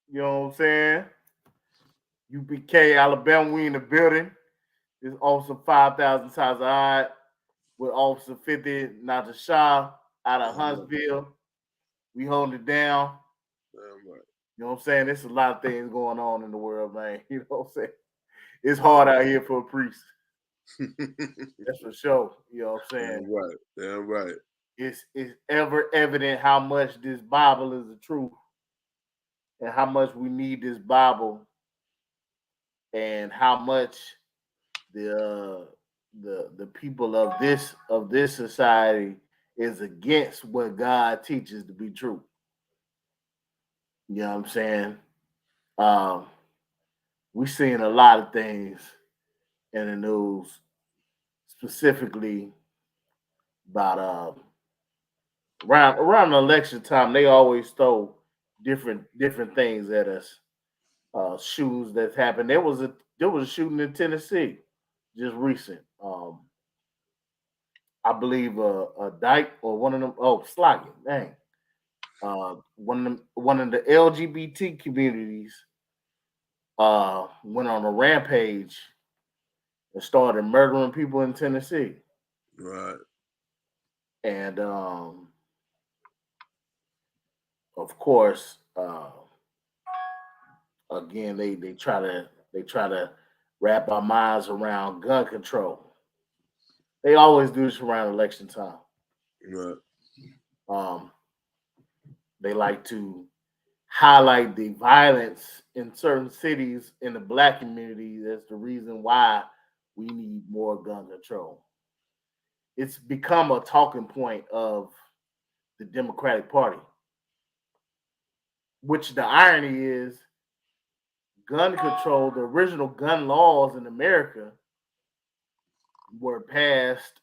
You know what I'm saying? UPK Alabama, we in the building. This Officer 5,000 times odd with Officer 50 Najee Shah out of Huntsville. We holding it down. Damn right. You know what I'm saying? There's a lot of things going on in the world, man. You know what I'm saying? It's hard out here for a priest. That's for sure. You know what I'm saying? Damn right. Damn right. It's ever evident how much this Bible is the truth and how much we need this Bible and how much the people of this society is against what God teaches to be true. You know what I'm saying? Um, we seeing a lot of things in the news, specifically about around election time. They always throw different things at us. Shootings that's happened. There was a shooting in Tennessee just recent. I believe a dyke or one of them. Oh, Slogging, dang. One of the LGBT communities went on a rampage and started murdering people in Tennessee. Right. And of course, again, they try to wrap our minds around gun control. They always do this around election time. Right. Um, they like to highlight the violence in certain cities in the black community as the reason why we need more gun control. It's become a talking point of the Democratic Party, which the irony is gun control, the original gun laws in America were passed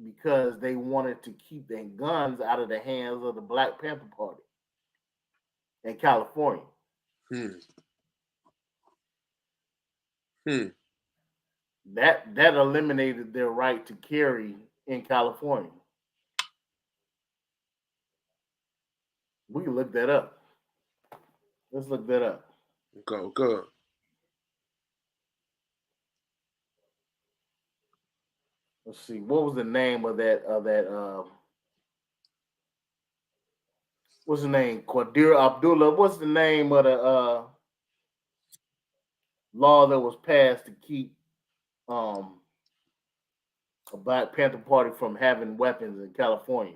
because they wanted to keep their guns out of the hands of the Black Panther Party in California. Hmm. Hmm. That eliminated their right to carry in California. We can look that up. Let's look that up. Go. Go. Let's see. What was the name of that what's the name? Qadir Abdullah. What's the name of the law that was passed to keep um a Black Panther Party from having weapons in California?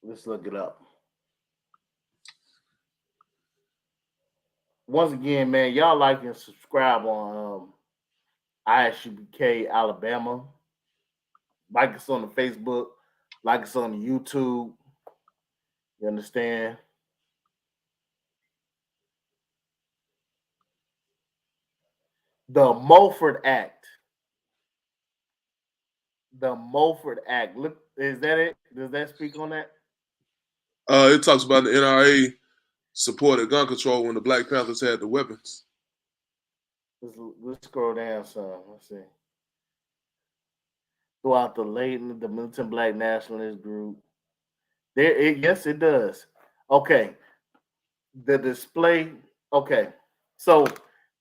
Let's look it up. Once again, man, y'all like and subscribe on ISUBK Alabama. Like us on the Facebook. Like us on the YouTube. You understand? The Mulford Act. The Mulford Act. Look, is that it? Does that speak on that? It talks about the NRA supported gun control when the Black Panthers had the weapons. Let's scroll down some. Let's see. Throughout the militant black nationalist group. Yes, it does. Okay. The display. Okay. So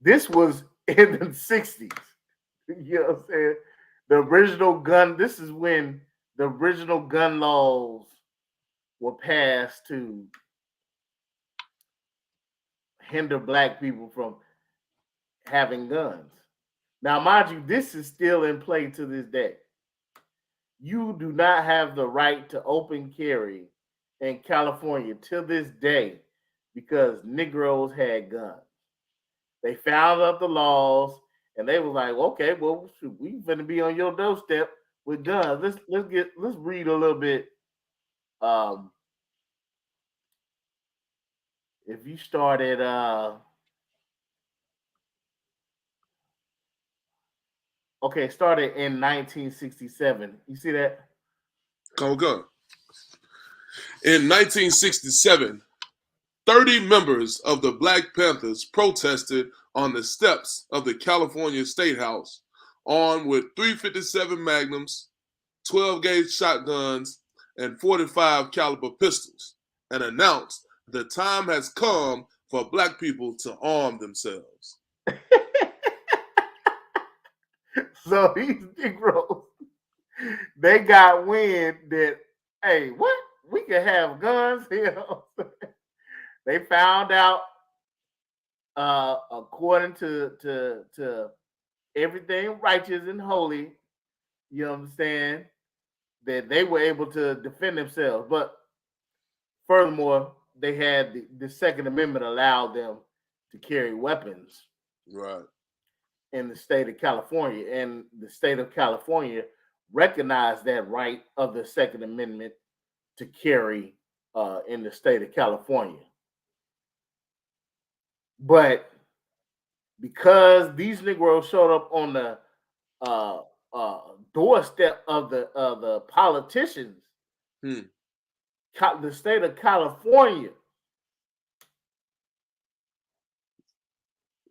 this was in the 60s. You know what I'm saying? The original gun, this is when the original gun laws were passed to hinder black people from having guns. Now, mind you, this is still in play to this day. You do not have the right to open carry in California to this day because Negroes had guns. They found out the laws and they was like, okay, well, shoot, we finna be on your doorstep with guns. Let's read a little bit. Um, if you start at okay, started in 1967. You see that? Go. Go. In 1967, 30 members of the Black Panthers protested on the steps of the California State House, armed with .357 Magnums, 12-gauge shotguns, and .45 caliber pistols, and announced the time has come for Black people to arm themselves. So these Negroes, they got wind that, hey, what? We can have guns here. They found out, according to everything righteous and holy, you understand, that they were able to defend themselves. But furthermore, they had the Second Amendment allowed them to carry weapons Right. in the state of California, and the state of California recognized that right of the Second Amendment to carry in the state of California. But because these Negroes showed up on the doorstep of the politicians, Hmm. the state of California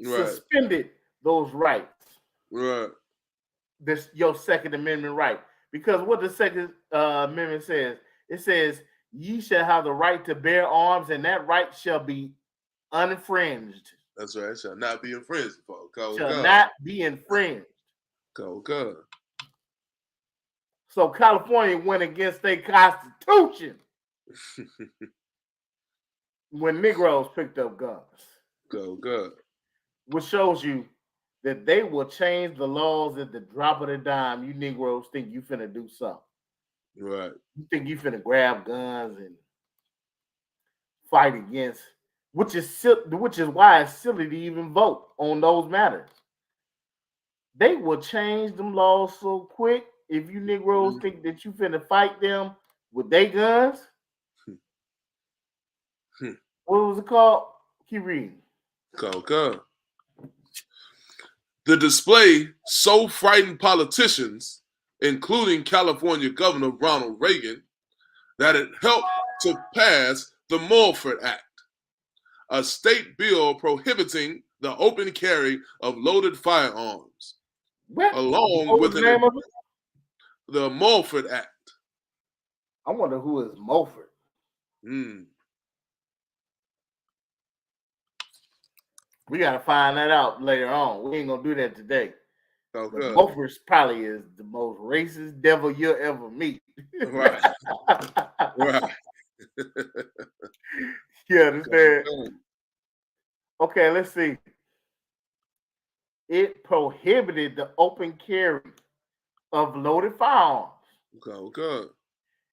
Right. suspended those rights. Right. This your Second Amendment right, because what the Second Amendment says, it says, "Ye shall have the right to bear arms, and that right shall be unfringed." That's right. Shall not be infringed upon. Cold Shall God. not be infringed. Cold God. So California went against their constitution when Negroes picked up guns, Cold God. which shows you that they will change the laws at the drop of the dime. You Negroes think you finna do something. Right. You think you finna grab guns and fight against, which is why it's silly to even vote on those matters. They will change them laws so quick. If you Negroes think that you finna fight them with their guns, what was it called? Keep reading. Cold God. The display so frightened politicians, including California Governor Ronald Reagan, that it helped to pass the Morant Act, a state bill prohibiting the open carry of loaded firearms, What? along What was with the name of it? the Morant Act. I wonder who is Mulford. Hmm. We gotta find that out later on. We ain't gonna do that today. Oh, But good. Mulford probably is the most racist devil you'll ever meet. Right. Right. You understand? Okay, let's see. It prohibited the open carry of loaded firearms. Good.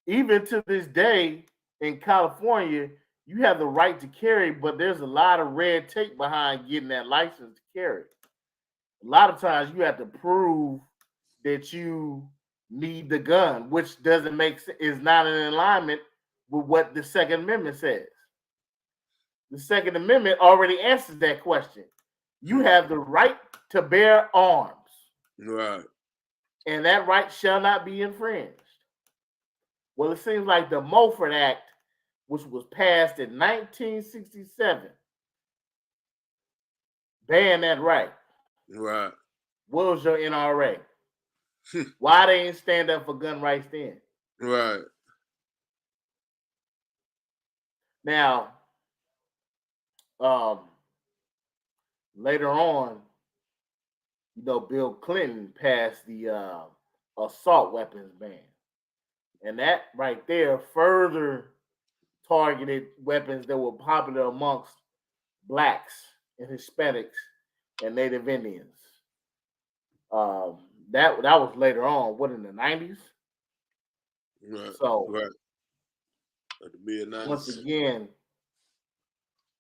Even to this day in California, you have the right to carry, but there's a lot of red tape behind getting that license to carry. A lot of times you have to prove that you need the gun, which doesn't make sense, is not in alignment with what the Second Amendment says. The Second Amendment already answers that question. You have the right to bear arms. Right. And that right shall not be infringed. Well, it seems like the Morant Act, which was passed in 1967, banned that right. Right. What was your NRA? Why they didn't stand up for gun rights then? Right. Now, later on, Bill Clinton passed the assault weapons ban. And that right there further targeted weapons that were popular amongst blacks and Hispanics and Native Indians. That was later on, what, in the 90s? Right. So right. At the mid-90s. Once again,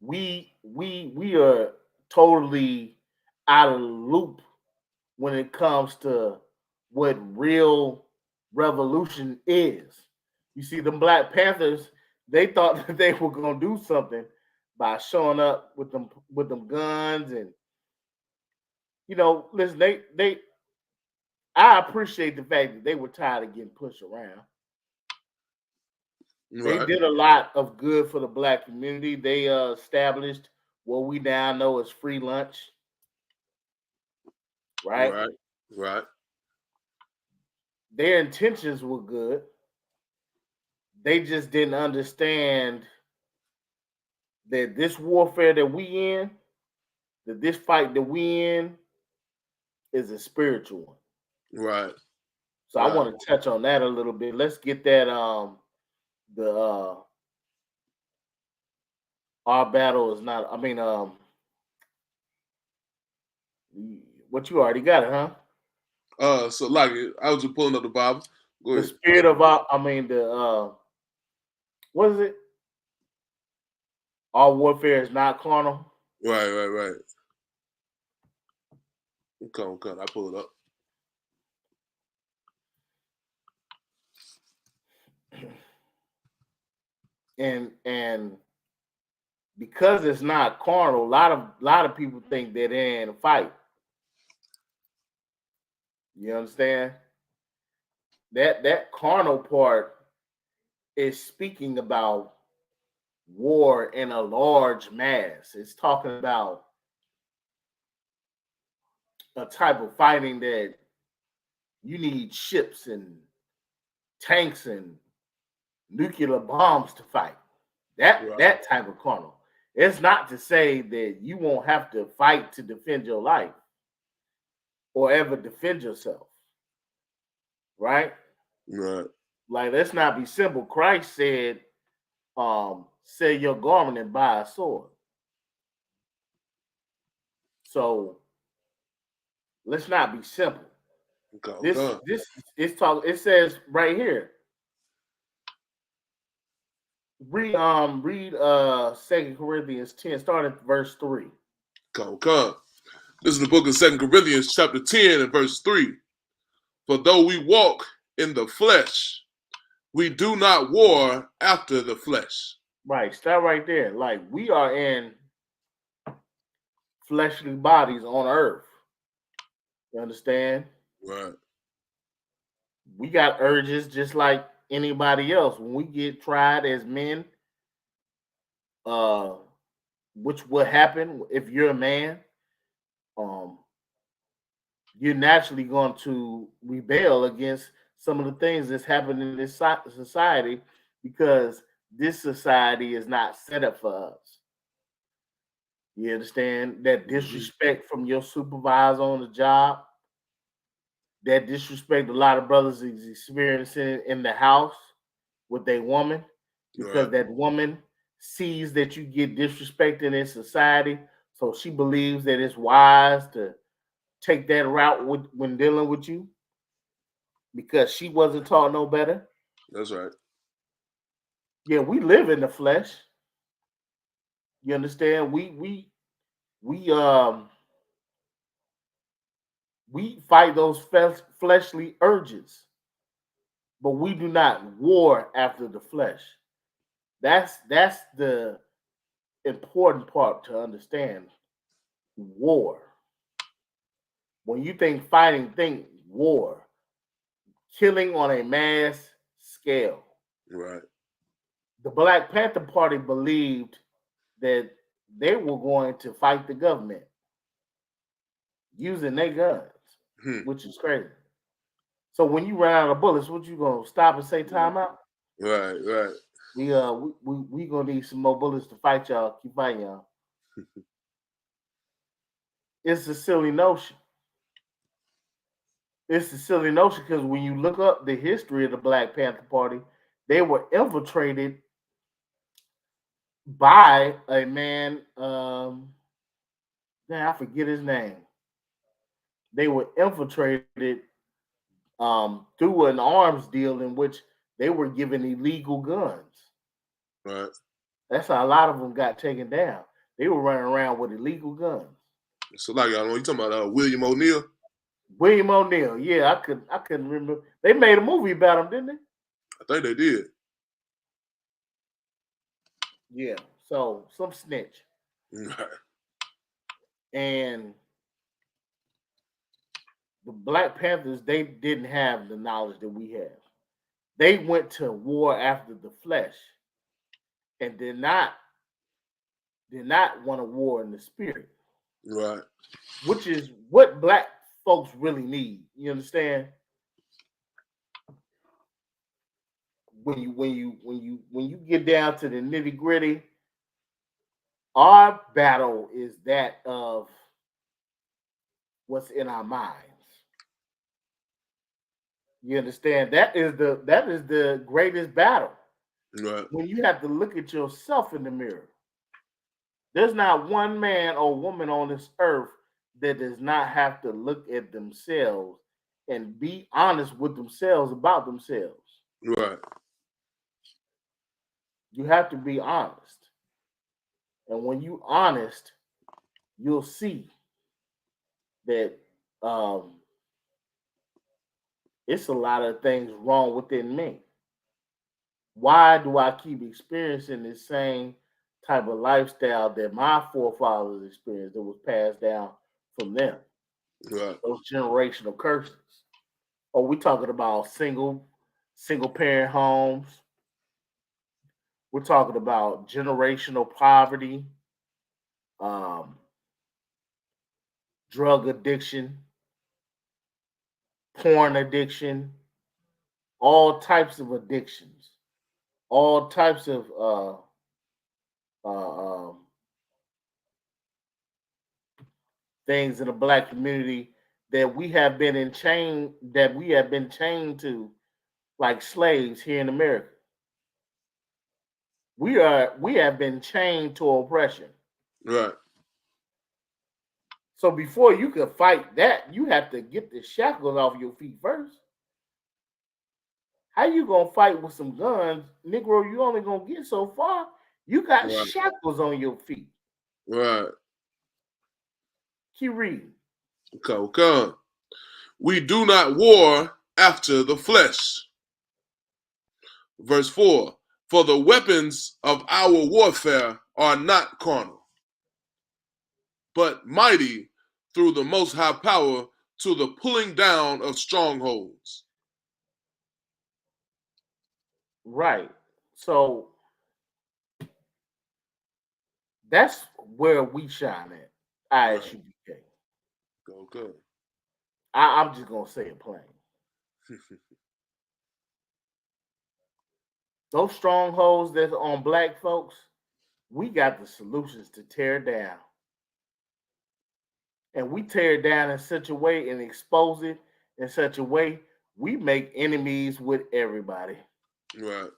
we are totally out of the loop when it comes to what real revolution is. You see, the Black Panthers, they thought that they were gonna do something by showing up with them guns, and listen, they I appreciate the fact that they were tired of getting pushed around. They Right. did a lot of good for the black community. They established what we now know as free lunch, right? Right. Right. Their intentions were good. They just didn't understand that this warfare that we in, that this fight that we in, is a spiritual one. Right. So I Right. want to touch on that a little bit. Let's get that the our battle is not. I mean what you already got it, huh? So like I was just pulling up the Bible. Go The ahead. spirit of our. I mean the what is it? All warfare is not carnal. Right. Right. Right. Okay. Okay. I pull it up. And because it's not carnal, a lot of people think that it ain't a fight. You understand? That carnal part is speaking about war in a large mass. It's talking about a type of fighting that you need ships and tanks and nuclear bombs to fight. That Right. that type of carnal. It's not to say that you won't have to fight to defend your life or ever defend yourself, right? Right. Like let's not be simple. Christ said, sell your garment and buy a sword. So let's not be simple. Okay. This Okay. this is talk. It says right here. Read 2 Corinthians 10, start at verse 3. Okay. Okay. This is the book of 2 Corinthians, chapter 10, and verse 3. For though we walk in the flesh, we do not war after the flesh. Right, start right there. Like we are in fleshly bodies on earth. You understand? Right. We got urges just like anybody else. When we get tried as men, uh, which will happen if you're a man, um, you're naturally going to rebel against some of the things that's happening in this society because this society is not set up for us. You understand that Mm-hmm. disrespect from your supervisor on the job, that disrespect a lot of brothers is experiencing in the house with a woman because Right. that woman sees that you get disrespected in society, so she believes that it's wise to take that route when dealing with you because she wasn't taught no better. That's right. Yeah, we live in the flesh. You understand? We we fight those fleshly urges, but we do not war after the flesh. That's the important part to understand. War. When you think fighting, think war. Killing on a mass scale. Right. The Black Panther Party believed that they were going to fight the government using their guns, Hmm. which is crazy. So when you run out of bullets, what you gonna stop and say time out? Right. Right. We gonna need some more bullets to fight y'all. Keep fighting y'all. It's a silly notion. It's a silly notion because when you look up the history of the Black Panther Party, they were infiltrated by a man. Man, I forget his name. They were infiltrated through an arms deal in which they were given illegal guns. Right. That's how a lot of them got taken down. They were running around with illegal guns. So like I know you talking about William O'Neill. William O'Neill, yeah, I couldn't remember. They made a movie about him, didn't I think they did. they? Yeah. So some snitch. Right. And the Black Panthers, they didn't have the knowledge that we have. They went to war after the flesh and did not want a war in the spirit, Right. which is what black folks really need. You understand? When you get down to the nitty gritty, our battle is that of what's in our minds. You understand? That is the greatest battle. Right. When you have to look at yourself in the mirror. There's not one man or woman on this earth that does not have to look at themselves and be honest with themselves about themselves. Right. You have to be honest. And when you honest, you'll see that um, it's a lot of things wrong within me. Why do I keep experiencing the same type of lifestyle that my forefathers experienced that was passed down from them? Right. Those generational curses. Or we talking about single parent homes. We're talking about generational poverty, um, drug addiction, porn addiction, all types of addictions, all types of uh, um, things in the black community that we have been chained to like slaves here in America. We have been chained to oppression. Right. So before you can fight that, you have to get the shackles off your feet first. How you gonna fight with some guns, Negro? You only gonna get so far. You got Right. shackles on your feet. Right. Keep reading. Okay. We do not war after the flesh. Verse 4. For the weapons of our warfare are not carnal, but mighty through the most high power to the pulling down of strongholds. Right. So that's where we shine at. Right. ISUBK. Okay. I'm just gonna say it plain. Those strongholds that's on black folks, we got the solutions to tear down. And we tear it down in such a way and expose it in such a way, we make enemies with everybody. Right.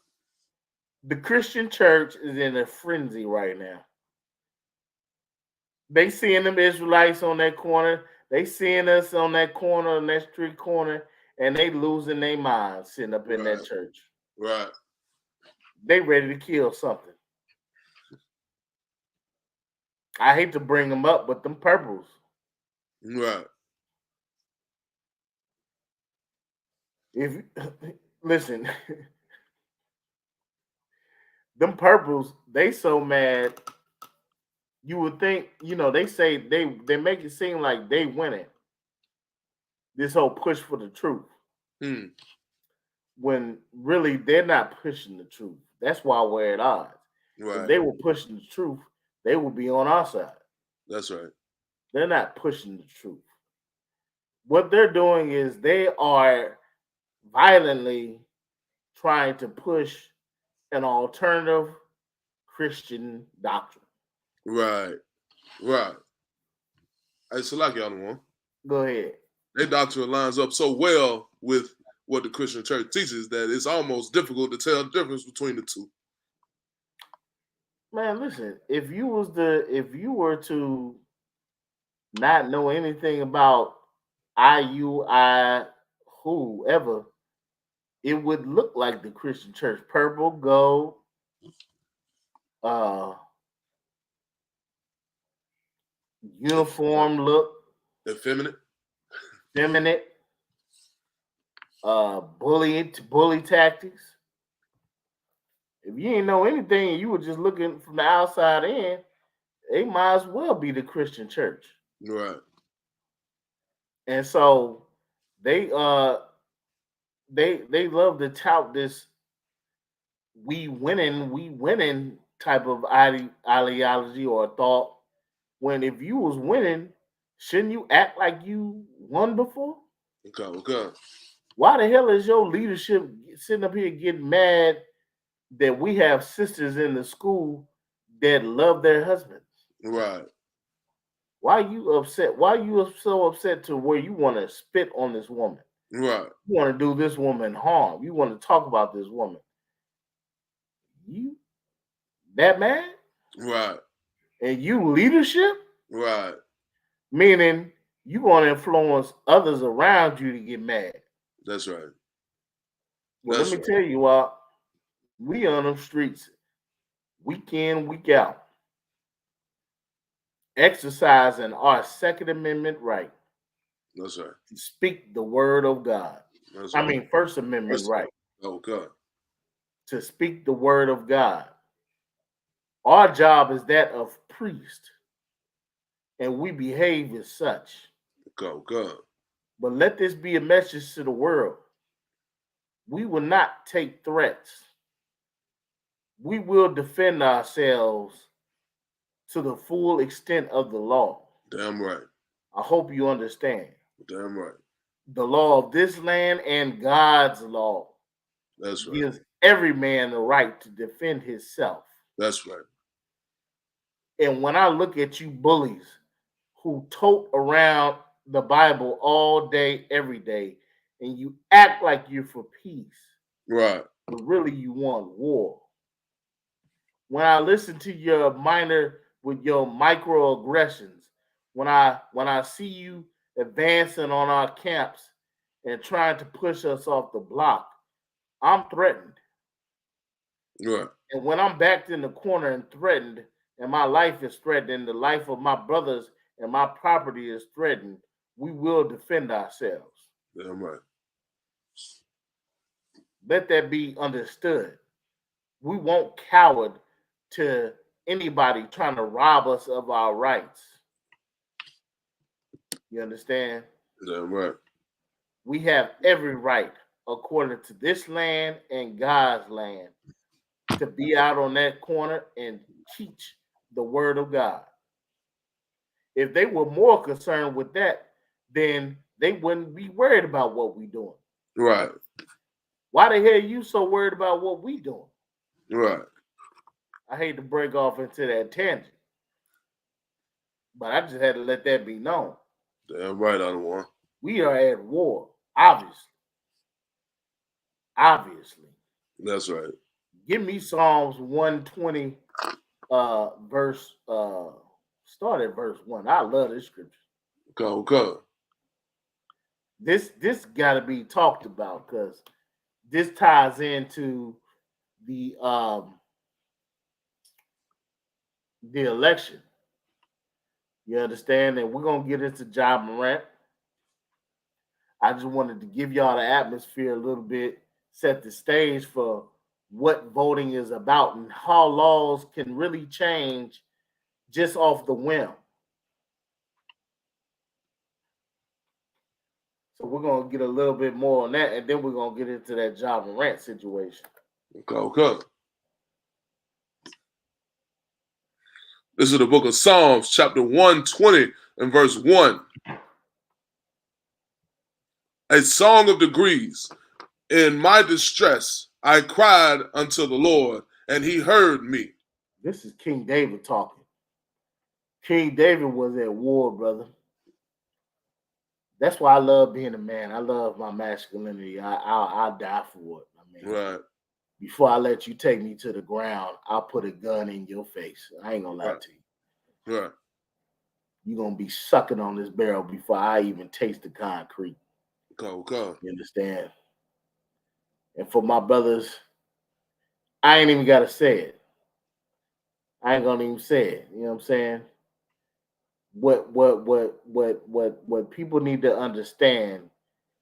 The Christian church is in a frenzy right now. They seeing them Israelites on that corner, they seeing us on that corner, on that street corner, and they losing their minds sitting up in that Right. church. Right. They ready to kill something. I hate to bring them up, but them purples. Right. If listen, them purples, they so mad. You would think, they say they make it seem like they winning this whole push for the truth Hmm. when really they're not pushing the truth. That's why we're at odds. If Right. they were pushing the truth, they would be on our side. That's right. They're not pushing the truth. What they're doing is they are violently trying to push an alternative Christian doctrine. Right. Right. Hey, Salaki on the one. Go ahead. Their doctrine lines up so well with what the Christian church teaches that it's almost difficult to tell the difference between the two. Man, listen, if you were to not know anything about IUI whoever, it would look like the Christian church. Purple, gold, uh uniform look, Effeminate. feminine, bully tactics. If you ain't know anything and you were just looking from the outside in, they might as well be the Christian church. Right. And so they they love to tout this we winning type of ideology or thought. When if you was winning, shouldn't you act like you won before? Okay, okay. Why the hell is your leadership sitting up here getting mad that we have sisters in the school that love their husbands? Right, Why you upset? Why you so upset to where you want to spit on this woman? right, You want to do this woman harm. You want to talk about this woman. You that man? right, And you leadership? right. Meaning you want to influence others around you to get mad. That's right. Well, let That's me right. tell you what, we on them streets week in, week out, exercising our Second Amendment right That's right. to speak the word of God. That's I right. mean, First Amendment First, right okay. to speak the word of God. Our job is that of priest, and we behave as such. Okay, okay. But let this be a message to the world. We will not take threats. We will defend ourselves to the full extent of the law. Damn right. I hope you understand. Damn right. The law of this land and God's law That's right. gives every man the right to defend himself. That's right. And when I look at you bullies who tote around the Bible all day, every day, and you act like you're for peace, Right. but really you want war. When I listen to your minor with your microaggressions, when I see you advancing on our camps and trying to push us off the block, I'm threatened. Right. And when I'm backed in the corner and threatened, and my life is threatened, and the life of my brothers and my property is threatened, we will defend ourselves. Damn right. Let that be understood. We won't coward to anybody trying to rob us of our rights. You understand? Damn right. We have every right, according to this land and God's land, to be out on that corner and teach the word of God. If they were more concerned with that, then they wouldn't be worried about what we doing. Right. Why the hell are you so worried about what we doing? Right. I hate to break off into that tangent, but I just had to let that be known. Damn right, I don't want. We are at war, obviously. Obviously. That's right. Give me Psalms 120 verse start at verse 1. I love this scripture. Okay, okay. This got to be talked about because this ties into the um the election. You understand? And we're gonna get into John Morant. I just wanted to give y'all the atmosphere a little bit, set the stage for what voting is about and how laws can really change just off the whim. So we're gonna get a little bit more on that, and then we're gonna get into that John Morant situation. Okay, okay. This is the book of Psalms, chapter 120 and verse 1. A song of degrees. In my distress, I cried unto the Lord, and he heard me. This is King David talking. King David was at war, brother. That's why I love being a man. I love my masculinity. I'll die for it. I mean, Right, before I let you take me to the ground, I'll put a gun in your face. I ain't gonna lie right, to you. right. You're gonna be sucking on this barrel before I even taste the concrete. Okay, okay. You understand? And for my brothers, I ain't even gotta say it. I ain't gonna even say it. You know what I'm saying? What people need to understand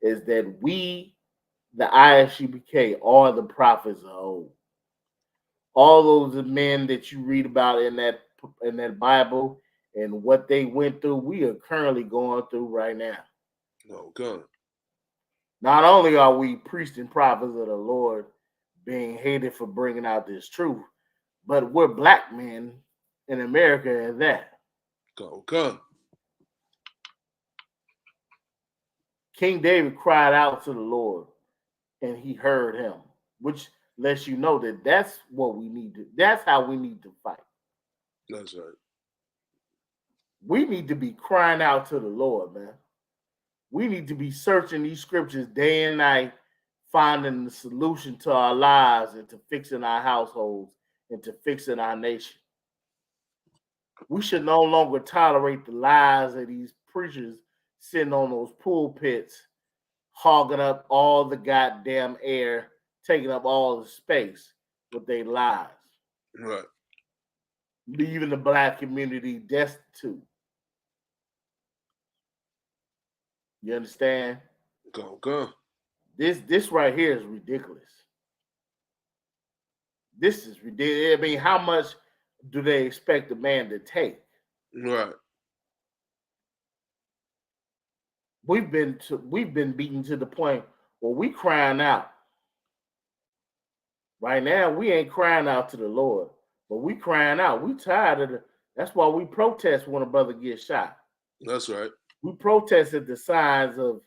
is that we, the ISUBK, are the prophets of old. All those men that you read about in that Bible and what they went through, we are currently going through right now. Okay. Not only are we priests and prophets of the Lord being hated for bringing out this truth, but we're black men in America at that. Okay. King David cried out to the Lord and he heard him, which lets you know that that's what we need to, that's how we need to fight. That's right. We need to be crying out to the Lord, man. We need to be searching these scriptures day and night, finding the solution to our lives and to fixing our households and to fixing our nation. We should no longer tolerate the lies of these preachers sitting on those pulpits, hogging up all the goddamn air, taking up all the space with their lies, Right. leaving the black community destitute. You understand? Okay. This right here is ridiculous. This is ridiculous. I mean, how much do they expect a man to take? Right. We've been beaten to the point where we crying out. Right now, we ain't crying out to the Lord, but we crying out. We tired of the. That's why we protest when a brother gets shot. That's right. We protested the signs of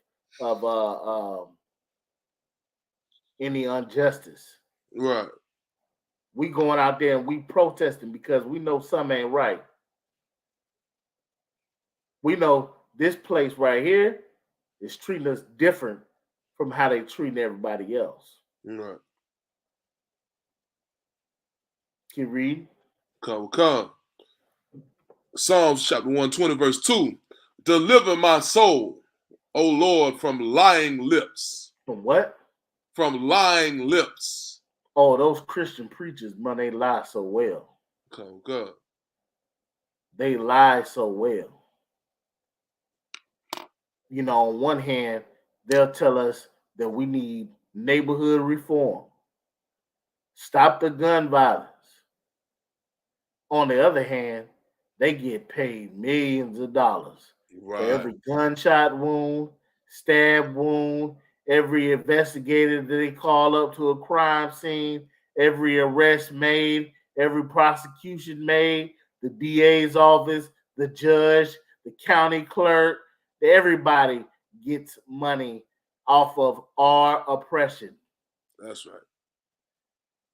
any injustice. Right. We going out there and we protesting because we know something ain't right. We know this place right here is treating us different from how they treating everybody else. Right. Can you read? Come. Psalms chapter 120, verse 2. Deliver my soul, O Lord, from lying lips. From what? From lying lips. Oh, those Christian preachers, man, they lie so well. Okay. They lie so well. You know, on one hand, they'll tell us that we need neighborhood reform, stop the gun violence. On the other hand, they get paid millions of dollars Right. for every gunshot wound, stab wound, every investigator that they call up to a crime scene, every arrest made, every prosecution made, the DA's office, the judge, the county clerk, everybody gets money off of our oppression. That's right.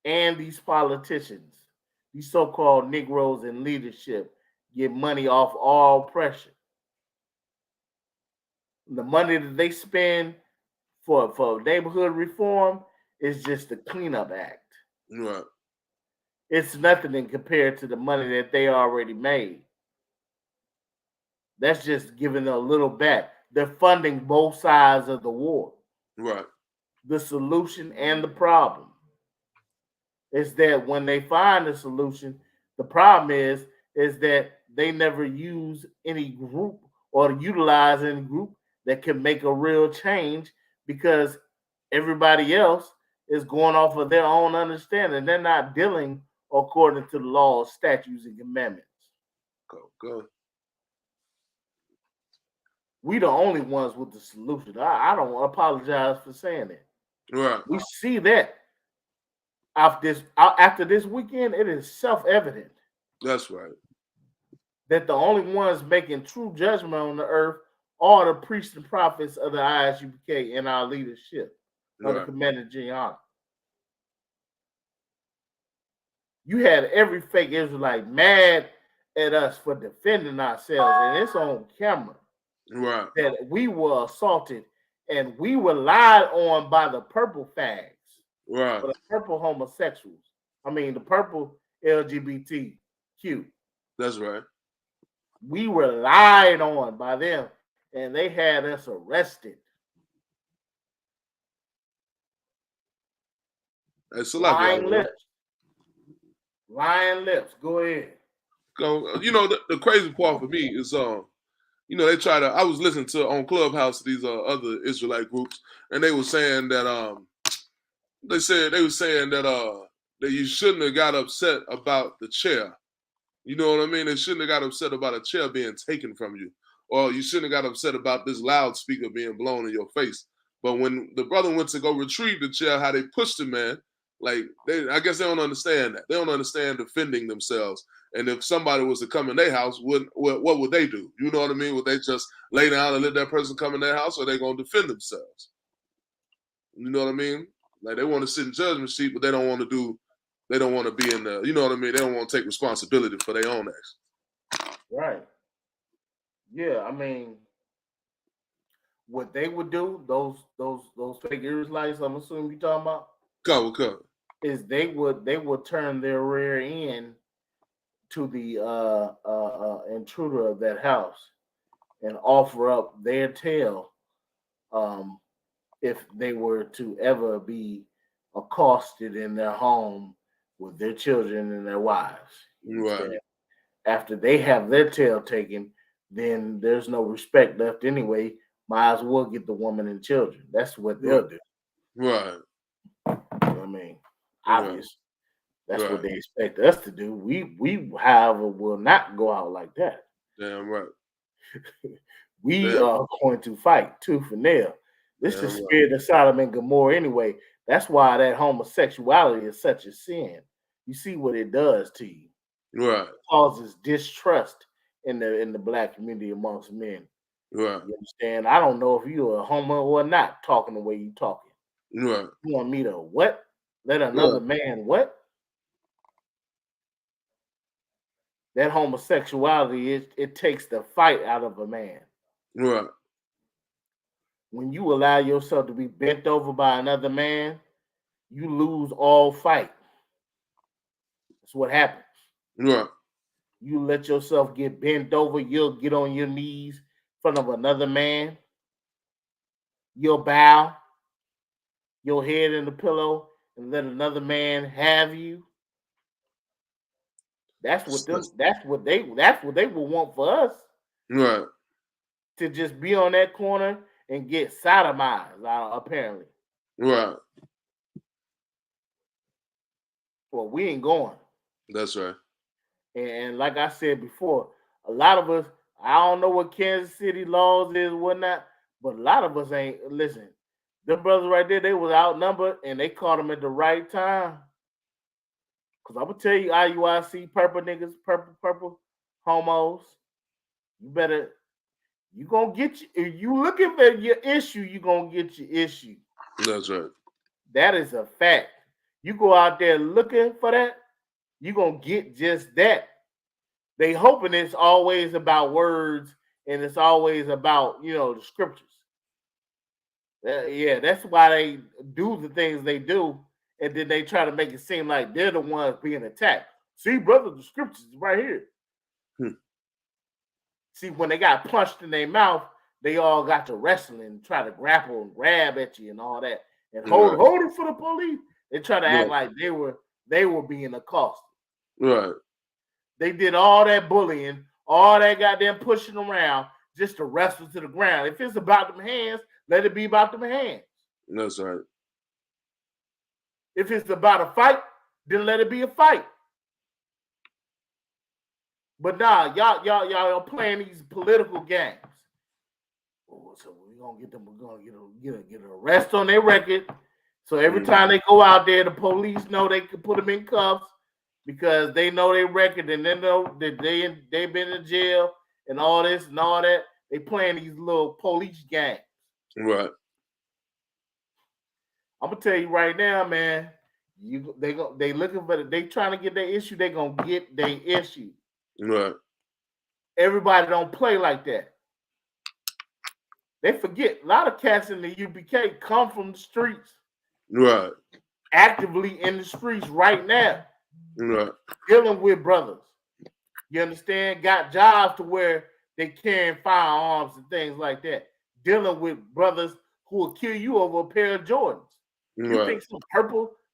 And these politicians, these so-called Negroes in leadership, get money off all oppression. The money that they spend for neighborhood reform is just the cleanup act. Right. It's nothing in compared to the money that they already made. That's just giving a little back. They're funding both sides of the war. Right. The solution and the problem is that when they find a solution, the problem is that they never use any group or utilize any group that can make a real change because everybody else is going off of their own understanding. They're not dealing according to the laws, statutes, and commandments. Go. We the only ones with the solution. I don't apologize for saying it. Right. We see that after this weekend, it is self-evident. That's right. That the only ones making true judgment on the earth are the priests and prophets of the ISUPK in our leadership under Commander Gianna. You had every fake Israelite mad at us for defending ourselves, and it's on camera. Right. That we were assaulted and we were lied on by the purple fags. Right. The purple homosexuals. I mean, the purple LGBTQ. That's right. We were lied on by them, and they had us arrested. It's a lot. Lying lips. Lying lips. Go ahead. Go. You know, the crazy part for me is you know, they try to. I was listening to on Clubhouse these other Israelite groups, and they were saying that they were saying that you shouldn't have got upset about the chair. You know what I mean? They shouldn't have got upset about a chair being taken from you, or you shouldn't have got upset about this loudspeaker being blown in your face. But when the brother went to go retrieve the chair, how they pushed the man, like I guess they don't understand that. They don't understand defending themselves. And if somebody was to come in their house, what would they do? You know what I mean? Would they just lay down and let that person come in their house, or are they gonna defend themselves? You know what I mean? Like they want to sit in judgment seat, but they don't want to do. They don't want to be in the. You know what I mean? They don't want to take responsibility for their own actions. Right. Yeah, I mean, what they would do, those fake Israelites, I'm assuming you're talking about, Cover. is they would turn their rear end to the intruder of that house and offer up their tail if they were to ever be accosted in their home with their children and their wives. Right. After they have their tail taken, then there's no respect left anyway. Might as well get the woman and children. That's what they'll do. Right. You know what I mean? Obvious. That's Right. what they expect us to do. We, however, will not go out like that. Damn right. We are going to fight tooth and nail. This is the spirit of Sodom and Gomorrah anyway. That's why that homosexuality is such a sin. You see what it does to you. Right. It causes distrust in the black community amongst men. Right. You understand? I don't know if you're a homo or not talking the way you talking. Right. You want me to what? Let another man what? That homosexuality, it takes the fight out of a man. Right. When you allow yourself to be bent over by another man, you lose all fight. That's what happens. Right. You let yourself get bent over, you'll get on your knees in front of another man. You'll bow your head in the pillow and let another man have you. That's what they will want for us. Right. To just be on that corner and get sodomized, apparently. Right. Well, we ain't going. That's right. And like I said before, a lot of us, I don't know what Kansas City laws is, whatnot, but a lot of us ain't. Listen, them brothers right there, they was outnumbered and they caught them at the right time. Cause I'm gonna tell you, IUIC, purple niggas, purple homos, you gonna get you. If you looking for your issue, you gonna get your issue. That's right. That is a fact. You go out there looking for that, you gonna get just that. They hoping it's always about words and it's always about the scriptures. Yeah, that's why they do the things they do, and then they try to make it seem like they're the ones being attacked. See, brother, the scriptures is right here. See, when they got punched in their mouth, they all got to wrestle and try to grapple and grab at you and all that, and hold it for the police. They try to act like they were being accosted. Right. They did all that bullying, all that goddamn pushing around just to wrestle to the ground. If it's about them hands, let it be about them hands. That's right. If it's about a fight, then let it be a fight. But nah, y'all are playing these political games. So we're gonna get them. We're gonna get an arrest on their record. So every time they go out there, the police know they can put them in cuffs because they know their record and they know that they've been in jail and all this and all that. They playing these little police games. Right. I'm gonna tell you right now, man. They looking for they trying to get their issue. They gonna get their issue. Right. Everybody don't play like that. They forget a lot of cats in the UPK come from the streets. Right. Actively in the streets right now. Right. Dealing with brothers. You understand? Got jobs to where they carrying firearms and things like that. Dealing with brothers who will kill you over a pair of Jordans. You think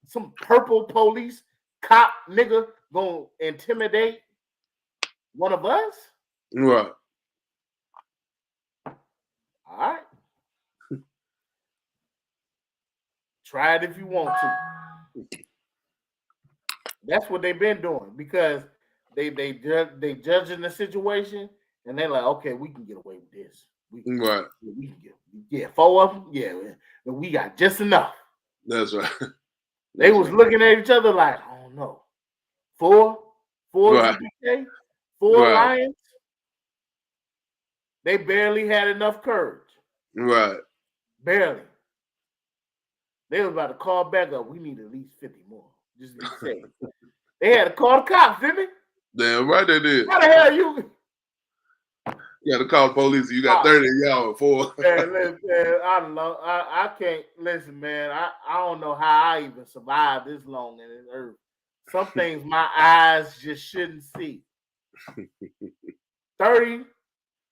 some purple police cop nigga gonna intimidate one of us? Right. All right. Try it if you want to. That's what they've been doing because they judging the situation and they're like, okay, we can get away with this. We can get 4 of them. Yeah, and we got just enough. That's right. They was looking at each other like, I don't know. Four Right. UPK, four Right. Lions. They barely had enough courage. Right. Barely. They was about to call back up. We need at least 50 more. Just to be safe. They had to call the cops, didn't they? Damn right they did. How the hell you? You got to call the police. You got 30 y'all for. Man, listen, man, I can't listen, man. I don't know how I even survived this long in this earth. Some things my eyes just shouldn't see. 30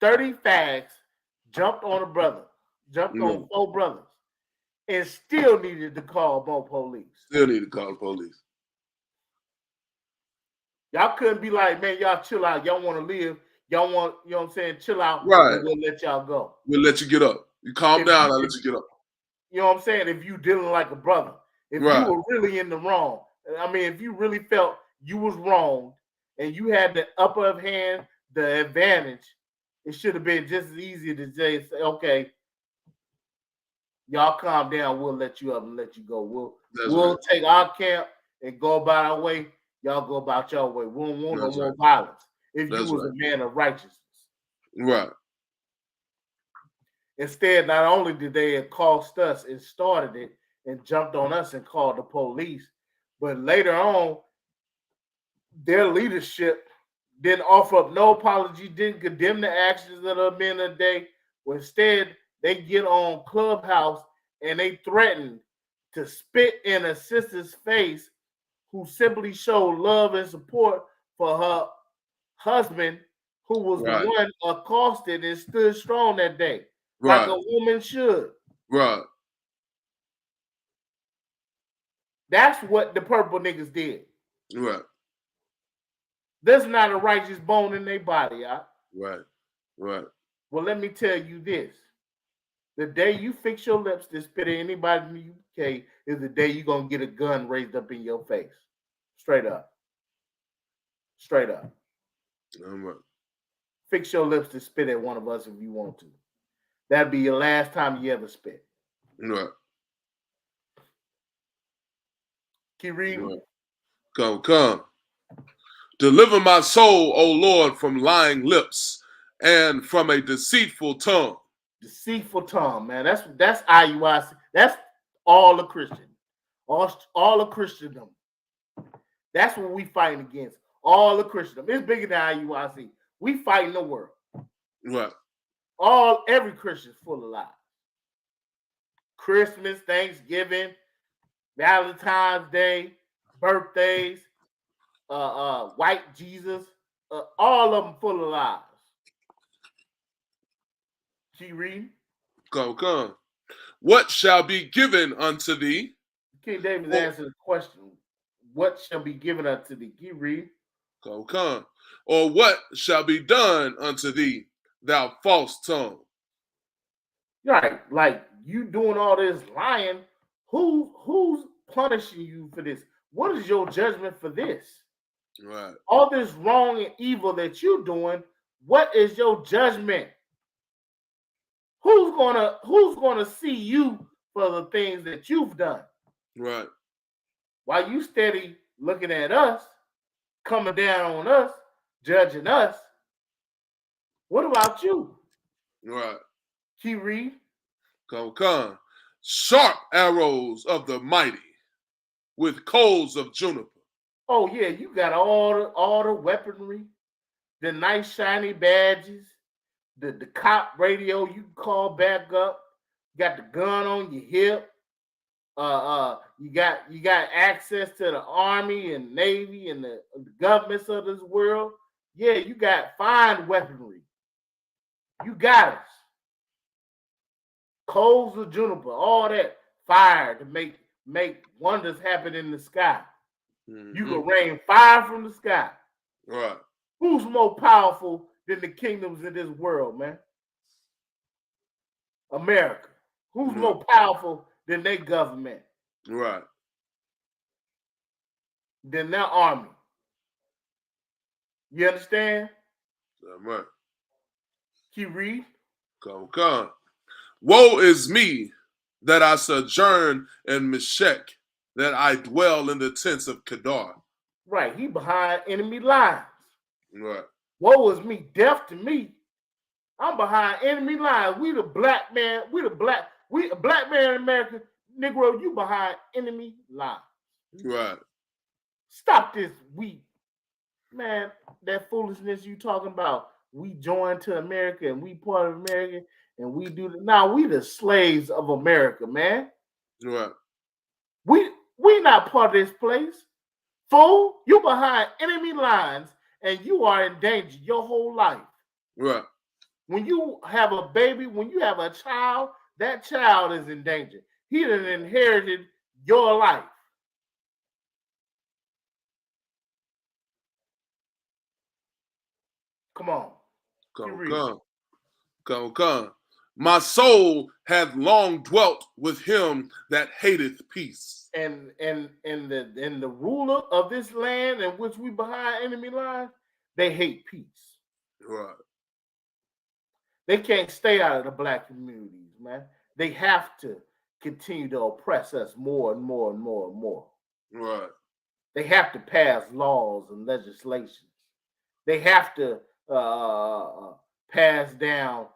fags jumped on a brother, jumped on 4 brothers, and still needed to call more police. Still need to call the police. Y'all couldn't be like, man, y'all chill out. Y'all want to live. Y'all want, you know what I'm saying? Chill out. Right. And we'll let y'all go. We'll let you get up. You calm down, I'll let you get up. You know what I'm saying? If you dealing like a brother. If you were really in the wrong. I mean, if you really felt you was wrong and you had the upper hand, the advantage, it should have been just as easy to say, okay, y'all calm down. We'll let you up and let you go. We'll take our camp and go about our way. Y'all go about your way. We don't want no more violence. If you was a man of righteousness. Right. Instead, not only did they accost us and started it and jumped on us and called the police, but later on, their leadership didn't offer up no apology, didn't condemn the actions of the men of the day. Instead, they get on Clubhouse and they threatened to spit in a sister's face who simply showed love and support for her husband, who was the one accosted and stood strong that day. Like a woman should. Right. That's what the purple niggas did. Right. There's not a righteous bone in their body, y'all. Right. Right. Well, let me tell you this. The day you fix your lips to spit at anybody in the UK is the day you're going to get a gun raised up in your face. Straight up. Straight up. Right. Fix your lips to spit at one of us if you want to. That'd be your last time you ever spit. Right. Keep reading. Right. Come. Deliver my soul, O Lord, from lying lips and from a deceitful tongue. Deceitful tongue, man. That's IUIC. That's all the Christian. All the Christendom. That's what we fighting against. All the Christendom. It's bigger than IUIC. We fighting the world. Right. Every Christian's full of lies. Christmas, Thanksgiving, Valentine's Day, birthdays, white Jesus, all of them full of lies. Keep reading. Come. What shall be given unto thee? King David answered the question. What shall be given unto thee? Keep reading. Come. Or what shall be done unto thee, thou false tongue? Right, like you doing all this lying. Who's punishing you for this? What is your judgment for this? Right. All this wrong and evil that you're doing, what is your judgment? Who's gonna see you for the things that you've done? Right. While you steady looking at us, coming down on us, judging us, what about you? Right. Keep reading. Come. Sharp arrows of the mighty with coals of juniper. Oh yeah, you got all the weaponry, the nice shiny badges, the cop radio you can call back up. You got the gun on your hip. You got access to the army and navy and the governments of this world. Yeah, you got fine weaponry. You got us. Coals of juniper, all that fire to make wonders happen in the sky. Mm-hmm. You can rain fire from the sky. Right. Who's more powerful than the kingdoms in this world, man? America. Who's more powerful than their government? Right. Than their army. You understand? Right. Keep reading. Come. Woe is me, that I sojourn in Meshech, that I dwell in the tents of Kedar. Right. He behind enemy lines. Right. Woe is me, death to me. I'm behind enemy lines. We the black man. We a black man in America. Negro, you behind enemy lines. Right. Stop this man, that foolishness you talking about. We joined to America and we part of America and we do now we the slaves of America, man. Right. We not part of this place. Fool, you behind enemy lines and you are in danger your whole life. Right. When you have a baby, when you have a child, that child is in danger. He done inherited your life. Come on. Come. My soul hath long dwelt with him that hateth peace. And the ruler of this land in which we behind enemy lines, they hate peace. Right. They can't stay out of the black communities, man. They have to continue to oppress us more and more and more and more. Right. They have to pass laws and legislations. They have to pass down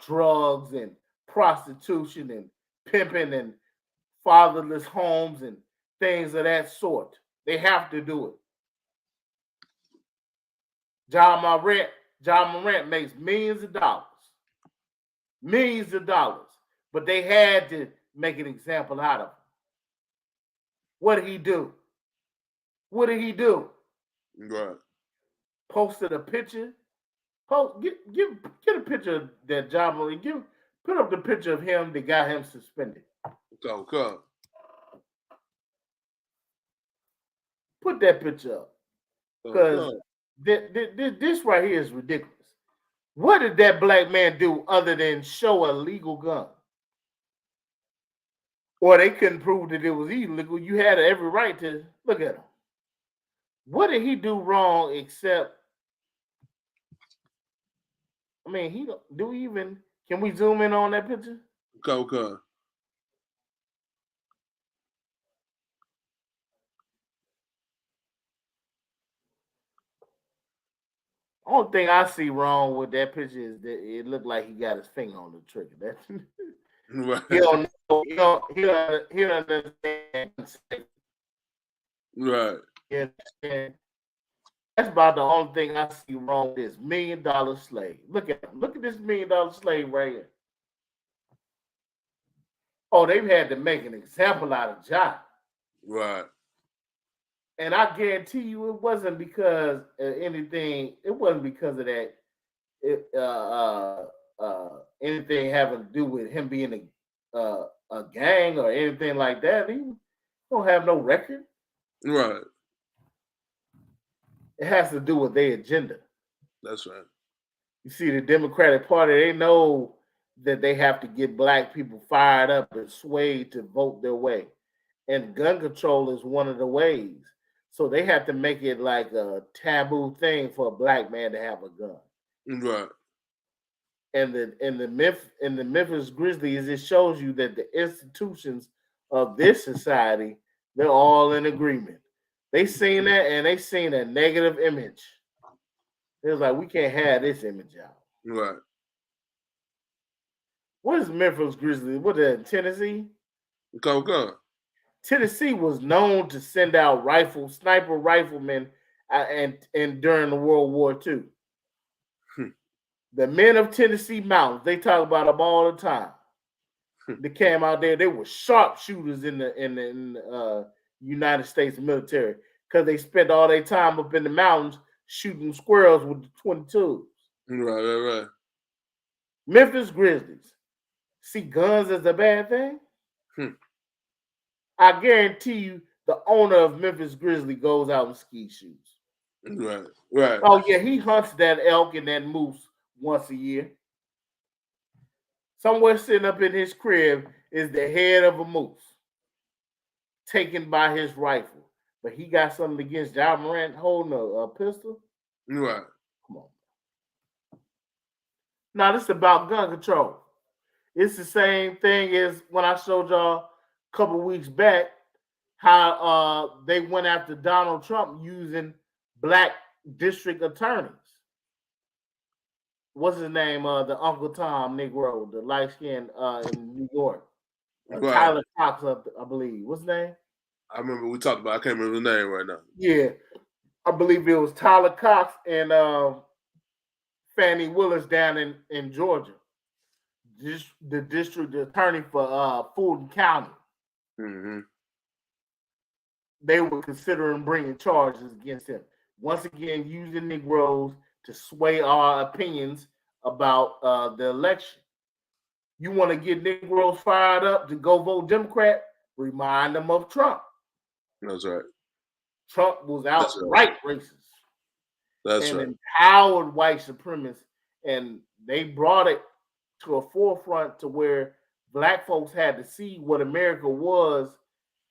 drugs and prostitution and pimping and fatherless homes and things of that sort. They have to do it. John Morant makes millions of dollars. Millions of dollars. But they had to make an example out of him. What did he do? What did he do? Right. Posted a picture. Get a picture of that John Morant. Put up the picture of him that got him suspended. Come. Put that picture up. Because this right here is ridiculous. What did that black man do other than show a legal gun? Or they couldn't prove that it was illegal. You had every right to look at him. What did he do wrong except? I mean, can we zoom in on that picture? Come. Only thing I see wrong with that picture is that it looked like he got his finger on the trigger. That's Right. He don't know. He don't understand. Right. Yeah, that's about the only thing I see wrong with this $1 million slave. Look at him. Look at this $1 million slave right here. Oh, they've had to make an example out of John. Right. And I guarantee you, it wasn't because of anything. It wasn't because of that. Anything having to do with him being a gang or anything like that. He don't have no record. Right. It has to do with their agenda. That's right. You see, the Democratic Party, they know that they have to get black people fired up and swayed to vote their way. And gun control is one of the ways. So they have to make it like a taboo thing for a black man to have a gun. Right. And the Memphis Grizzlies, it shows you that the institutions of this society, they're all in agreement. They seen that and they seen a negative image. It was like, we can't have this image out. Right. What is Memphis Grizzlies? What is that, Tennessee? Come. Tennessee was known to send out sniper riflemen and during the World War II. The men of Tennessee Mountains, they talk about them all the time. They came out there, they were sharpshooters in the United States military because they spent all their time up in the mountains shooting squirrels with the 22s. Right. Memphis Grizzlies see guns as a bad thing? I guarantee you the owner of Memphis Grizzly goes out in ski shoes. Right. Oh, yeah, he hunts that elk and that moose once a year. Somewhere sitting up in his crib is the head of a moose taken by his rifle. But he got something against John Morant holding a pistol? Right. Come on. Now, this is about gun control. It's the same thing as when I showed y'all a couple weeks back how they went after Donald Trump using black district attorneys. What's his name? The Uncle Tom Negro, the light skinned in New York. Right. Tyler Cox, I believe. What's his name? I remember we talked about. I can't remember the name right now. Yeah, I believe it was Tyler Cox and Fannie Willis down in Georgia. The district attorney for Fulton County. Mm-hmm. They were considering bringing charges against him. Once again, using Negroes to sway our opinions about the election. You want to get Negroes fired up to go vote Democrat? Remind them of Trump. That's right. Trump was That's right. outright racist That's and right. empowered white supremacists, and they brought it to a forefront to where black folks had to see what America was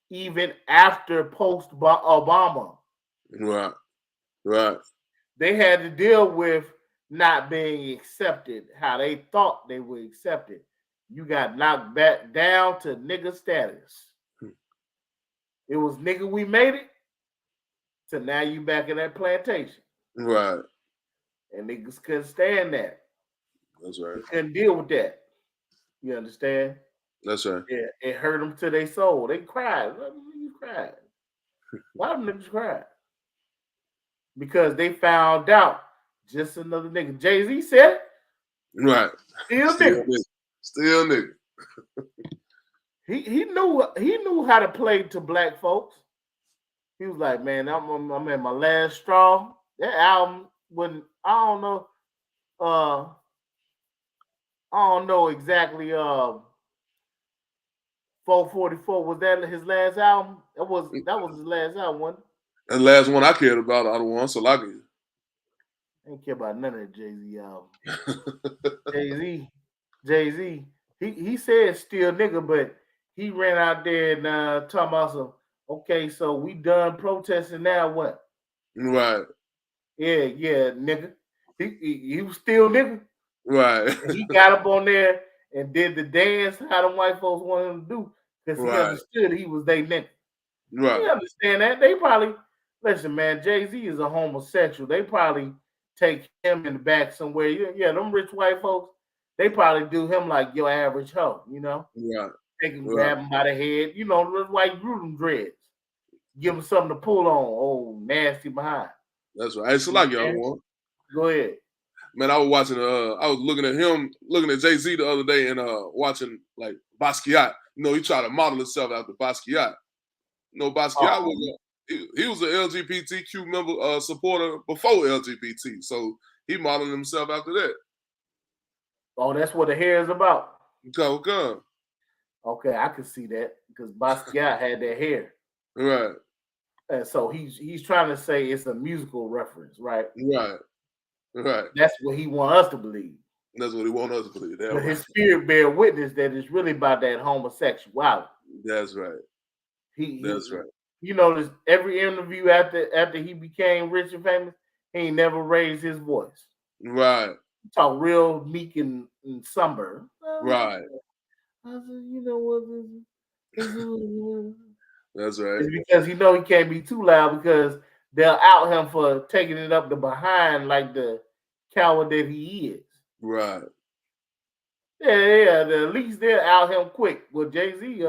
even after post Obama. Right. Right. They had to deal with not being accepted how they thought they were accepted. You got knocked back down to nigga status. It was nigga we made it. So now you back in that plantation. Right. And niggas couldn't stand that. That's right. They couldn't deal with that. You understand? That's right. Yeah, it hurt them to their soul. They cried. Why them niggas cried? Why them niggas cried? Because they found out just another nigga. Jay-Z said it. Right. Still nigga. Still nigga. He knew how to play to black folks. He was like, man, I'm at my last straw. That album when I don't know exactly 444, was that his last album? That was his last album, wasn't it? And the last one I cared about, I don't want so like it. I didn't care about none of the Jay-Z album. Jay-Z, he said still nigga, but he ran out there and talking about some, okay, so we done protesting now, what? Right. Yeah, nigga. He was still nigga. Right. And he got up on there and did the dance how the white folks wanted him to do because he understood he was they nigga. Right. He understand that. They probably, listen, man, Jay-Z is a homosexual. They probably take him in the back somewhere. Yeah, them rich white folks, they probably do him like your average hoe, you know? Right. Take him, grab him by the head. You know, that's why you grew them dreads. Give him something to pull on. Oh, nasty behind. That's right. It's like y'all want. Go ahead. Man, I was watching. I was looking at Jay-Z the other day, and watching like Basquiat. You know, he tried to model himself after Basquiat. You know, Basquiat was he was an LGBTQ member supporter before LGBT, so he modeled himself after that. Oh, that's what the hair is about. Come. Okay, I can see that because Basquiat had that hair. Right. And so he's trying to say it's a musical reference, right? Right. That's what he want us to believe. That's what he want us to believe. But his spirit bear witness that it's really about that homosexuality. That's right. That's right. You notice every interview after he became rich and famous, he ain't never raised his voice. Right. He talk real meek and somber. Right. I said, you know what? That's right. It's because he know he can't be too loud because they'll out him for taking it up the behind like the coward that he is. Right. Yeah. At least they'll out him quick. Well, Jay-Z,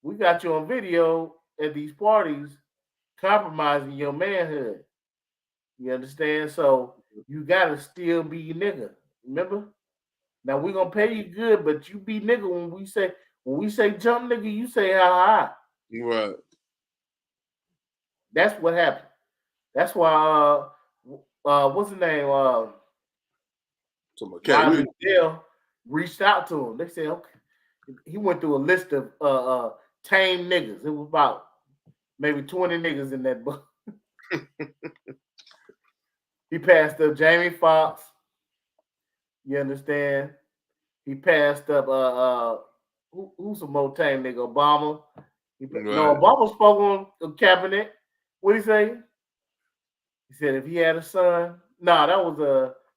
we got you on video at these parties compromising your manhood. You understand? So you gotta still be nigga. Remember? Now we're gonna pay you good, but you be nigga when we say jump nigga, you say how high. Right. That's what happened. That's why what's the name? Rodney Dale reached out to him. They said, okay. He went through a list of tame niggas. It was about maybe 20 niggas in that book. He passed up Jamie Foxx. You understand? He passed up who's some more tame nigga? Obama. No, Obama spoke on cabinet. What did he say? He said if he had a son, that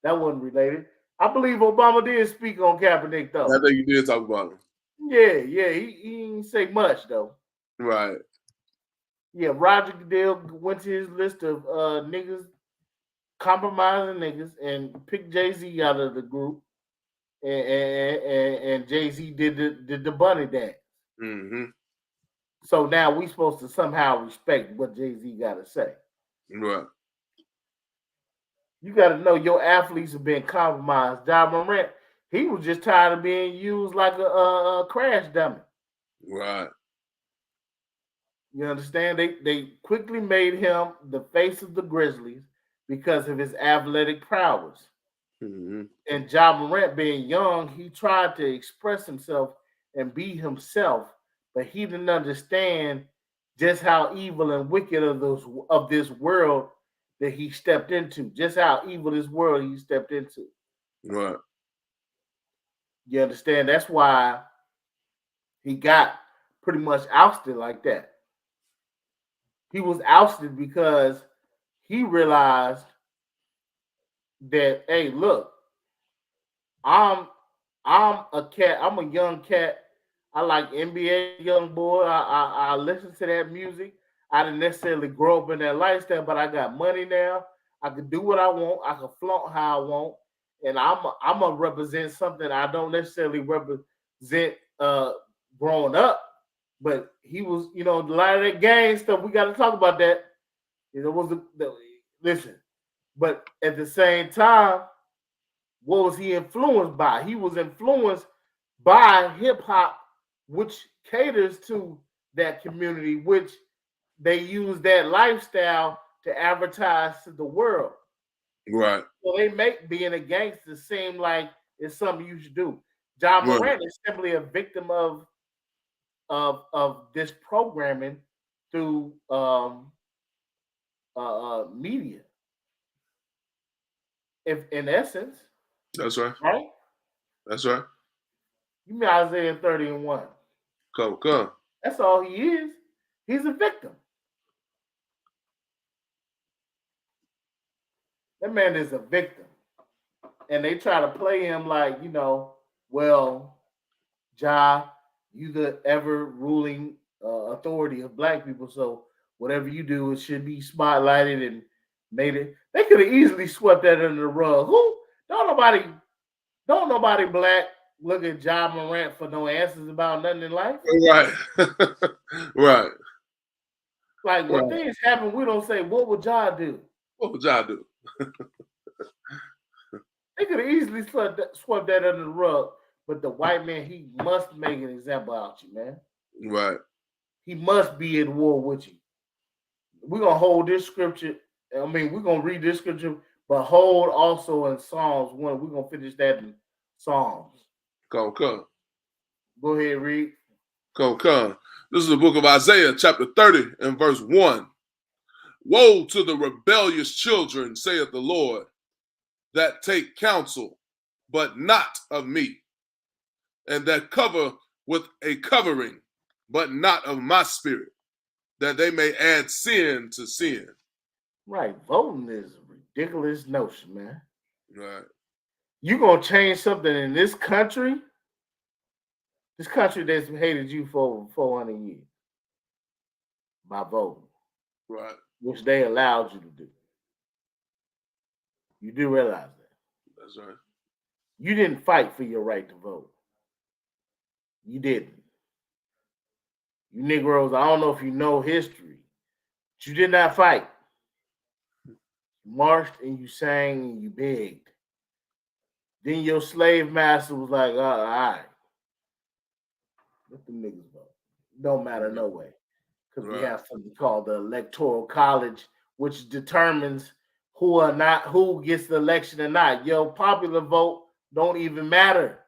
wasn't related. I believe Obama did speak on Kaepernick I though. think you did talk about him. Yeah, he didn't say much though. Right. Yeah, Roger Goodell went to his list of niggas, compromising niggas, and picked Jay-Z out of the group. And Jay-Z did the bunny dance. Mm-hmm. So now we supposed to somehow respect what Jay-Z got to say. Right. You got to know your athletes have been compromised. Ja Morant, he was just tired of being used like a crash dummy. Right. You understand? They quickly made him the face of the Grizzlies because of his athletic prowess. Mm-hmm. And Ja Morant being young, he tried to express himself and be himself, but he didn't understand just how evil and wicked of this world that he stepped into, just how evil this world he stepped into. Right. You understand? That's why he got pretty much ousted like that. He was ousted because he realized that, hey, look, I'm I'm a cat. I'm a young cat. I like NBA young boy. I listen to that music. I didn't necessarily grow up in that lifestyle, but I got money now. I can do what I want. I can flaunt how I want, and I'm a represent something I don't necessarily represent growing up. But he was, a lot of that gang stuff. We got to talk about that. Was listen, but at the same time, what was he influenced by? He was influenced by hip hop, which caters to that community, which they use that lifestyle to advertise to the world. Right. So they make being a gangster seem like it's something you should do. John Right. Morant is simply a victim of this programming through media. If in essence, That's right. right? That's right. You mean Isaiah 30:1. Come. That's all he is. He's a victim. That man is a victim. And they try to play him like, well, Ja, you the ever ruling authority of black people. So whatever you do, it should be spotlighted and made it. They could have easily swept that under the rug. Who? Don't nobody black look at Ja Morant for no answers about nothing in life. Right. Right. Like when Right. things happen, we don't say, what would Ja do? What would y'all do? They could have easily swept that under the rug. But the white man, he must make an example out you, man. Right. He must be at war with you. We're gonna hold this scripture. I mean, we're gonna read this scripture, but hold also in Psalms 1. We're gonna finish that in Psalms. Come. Go ahead, read. Come. This is the book of Isaiah, chapter 30 and verse 1. Woe to the rebellious children, saith the Lord, that take counsel, but not of me, and that cover with a covering, but not of my spirit, that they may add sin to sin. Right, voting is a ridiculous notion, man. Right. You gonna change something in this country? This country that's hated you for over 400 years by voting, Right. which they allowed you to do. You do realize that. That's right. You didn't fight for your right to vote. You didn't. You Negroes, I don't know if you know history, but you did not fight. You marched and you sang and you begged. Then your slave master was like, all right, let the niggas vote. Don't matter no way. Because we Right. have something called the Electoral College, which determines who gets the election or not. Your popular vote don't even matter.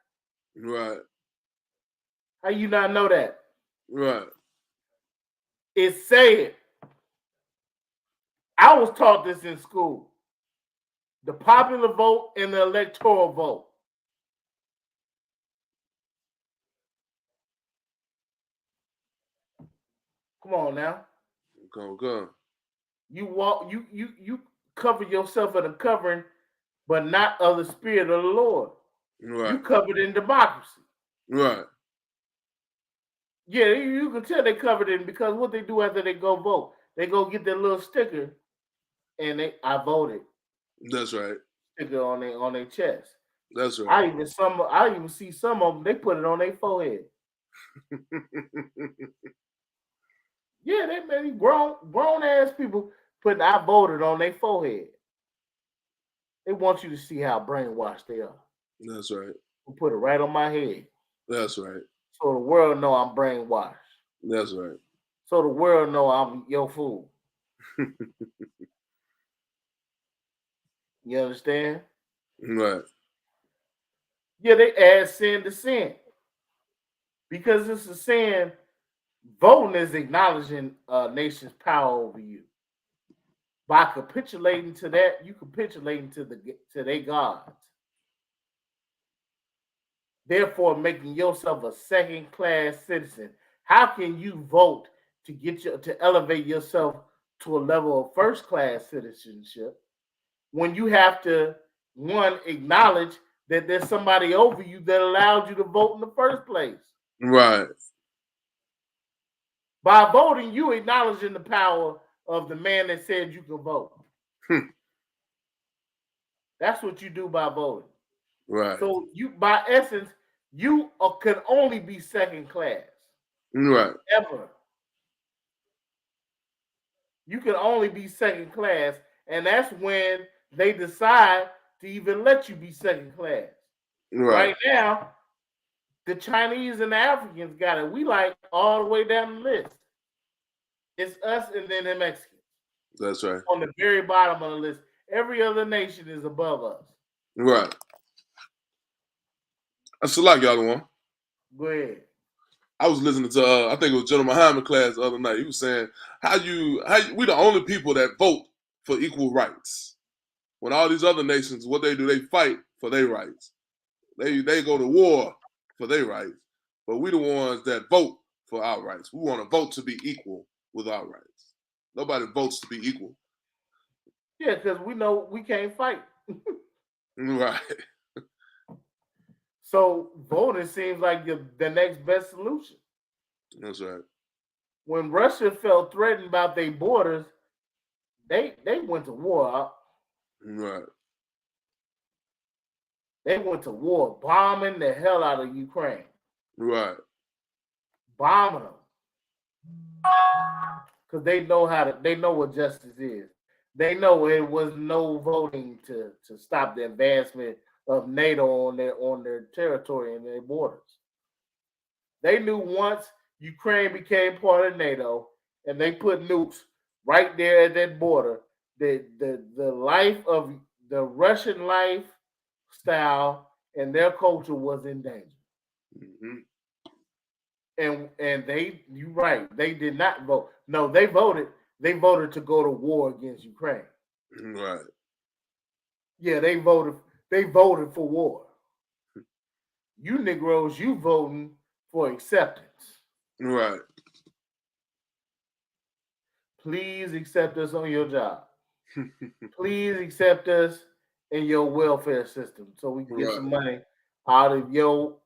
Right. How you not know that? Right. It's said. I was taught this in school. The popular vote and the electoral vote. Come on now. Come. You walk, you cover yourself in a covering, but not of the Spirit of the Lord. Right. You covered in democracy. Right. Yeah, you can tell they covered it because what they do after they go vote, they go get their little sticker, and I voted That's right. sticker on their chest. That's right. I even see some of them, they put it on their forehead. Yeah, they many grown ass people putting I voted on their forehead. They want you to see how brainwashed they are. That's right. Who put it right on my head. That's right. So the world know I'm brainwashed. That's right. So the world know I'm your fool. You understand? Right. Yeah, they add sin to sin. Because it's a sin, voting is acknowledging a nation's power over you. By capitulating to that, you capitulating to their gods. Therefore, making yourself a second-class citizen. How can you vote to elevate yourself to a level of first-class citizenship when you have to one acknowledge that there's somebody over you that allowed you to vote in the first place? Right. By voting, you acknowledging the power of the man that said you can vote. That's what you do by voting. Right. So you, by essence, you can only be second class. Right. Ever. You can only be second class, and that's when they decide to even let you be second class. Right. Right now, the Chinese and the Africans got it. We like all the way down the list. It's us and then the Mexicans. That's right. On the very bottom of the list. Every other nation is above us. Right. That's a lot, y'all one. Go ahead. I was listening to I think it was General Muhammad class the other night. He was saying how we the only people that vote for equal rights. When all these other nations, what they do, they fight for their rights. They go to war for their rights. But we the ones that vote for our rights. We want to vote to be equal with our rights. Nobody votes to be equal. Yeah, because we know we can't fight. Right. So voting seems like the next best solution. That's right. When Russia felt threatened about their borders, they went to war. Right. They went to war, bombing the hell out of Ukraine. Right. Bombing them. Because they know what justice is. They know it was no voting to stop the advancement of NATO on their territory and their borders. They knew once Ukraine became part of NATO and they put nukes right there at that border, the life of the Russian lifestyle and their culture was in danger. Mm-hmm. And you're right, they did not vote. No, they voted. They voted to go to war against Ukraine. Right. Yeah, they voted. They voted for war. You Negroes, you voting for acceptance. Right. Please accept us on your job. Please accept us in your welfare system so we can get some money out of your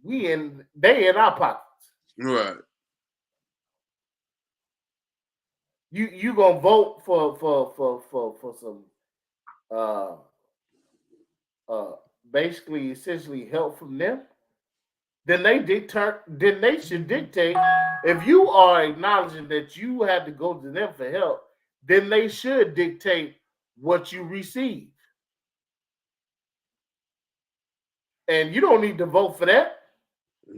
they in our pockets. Right. You gonna vote for some basically essentially help from them? Then they should dictate. If you are acknowledging that you had to go to them for help, then they should dictate what you receive. And you don't need to vote for that.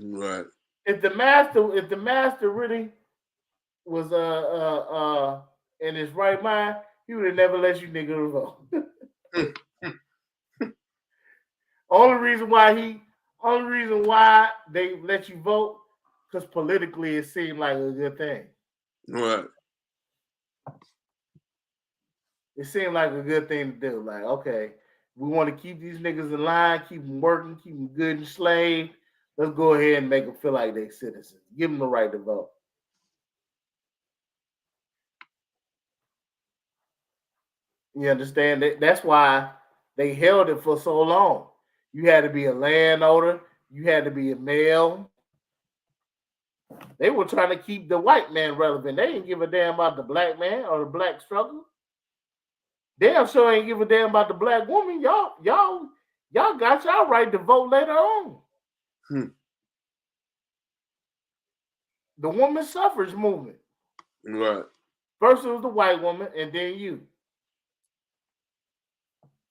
Right. If the master really was in his right mind, he would have never let you niggas vote. only reason why they let you vote, because politically it seemed like a good thing. Right. It seemed like a good thing to do. Like, okay, we want to keep these niggas in line, keep them working, keep them good and slaved. Let's go ahead and make them feel like they're citizens. Give them the right to vote. You understand? That's why They held it for so long. You had to be a landowner. You had to be a male. They were trying to keep the white man relevant. They didn't give a damn about the black man or the black struggle. Damn sure ain't give a damn about the black woman. Y'all got y'all right to vote later on. The woman suffrage movement. Right. First it was the white woman, and then you.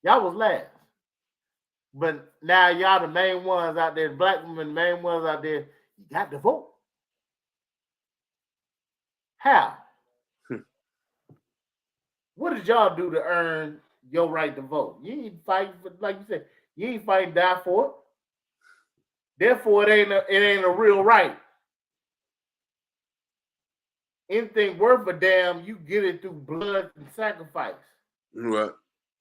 Y'all was last. But now y'all the main ones out there, black women, the main ones out there, you got to vote. How? What did y'all do to earn your right to vote? You ain't fighting for, like you said, you ain't fighting die for it. Therefore, it ain't a real right. Anything worth a damn, you get it through blood and sacrifice. Right.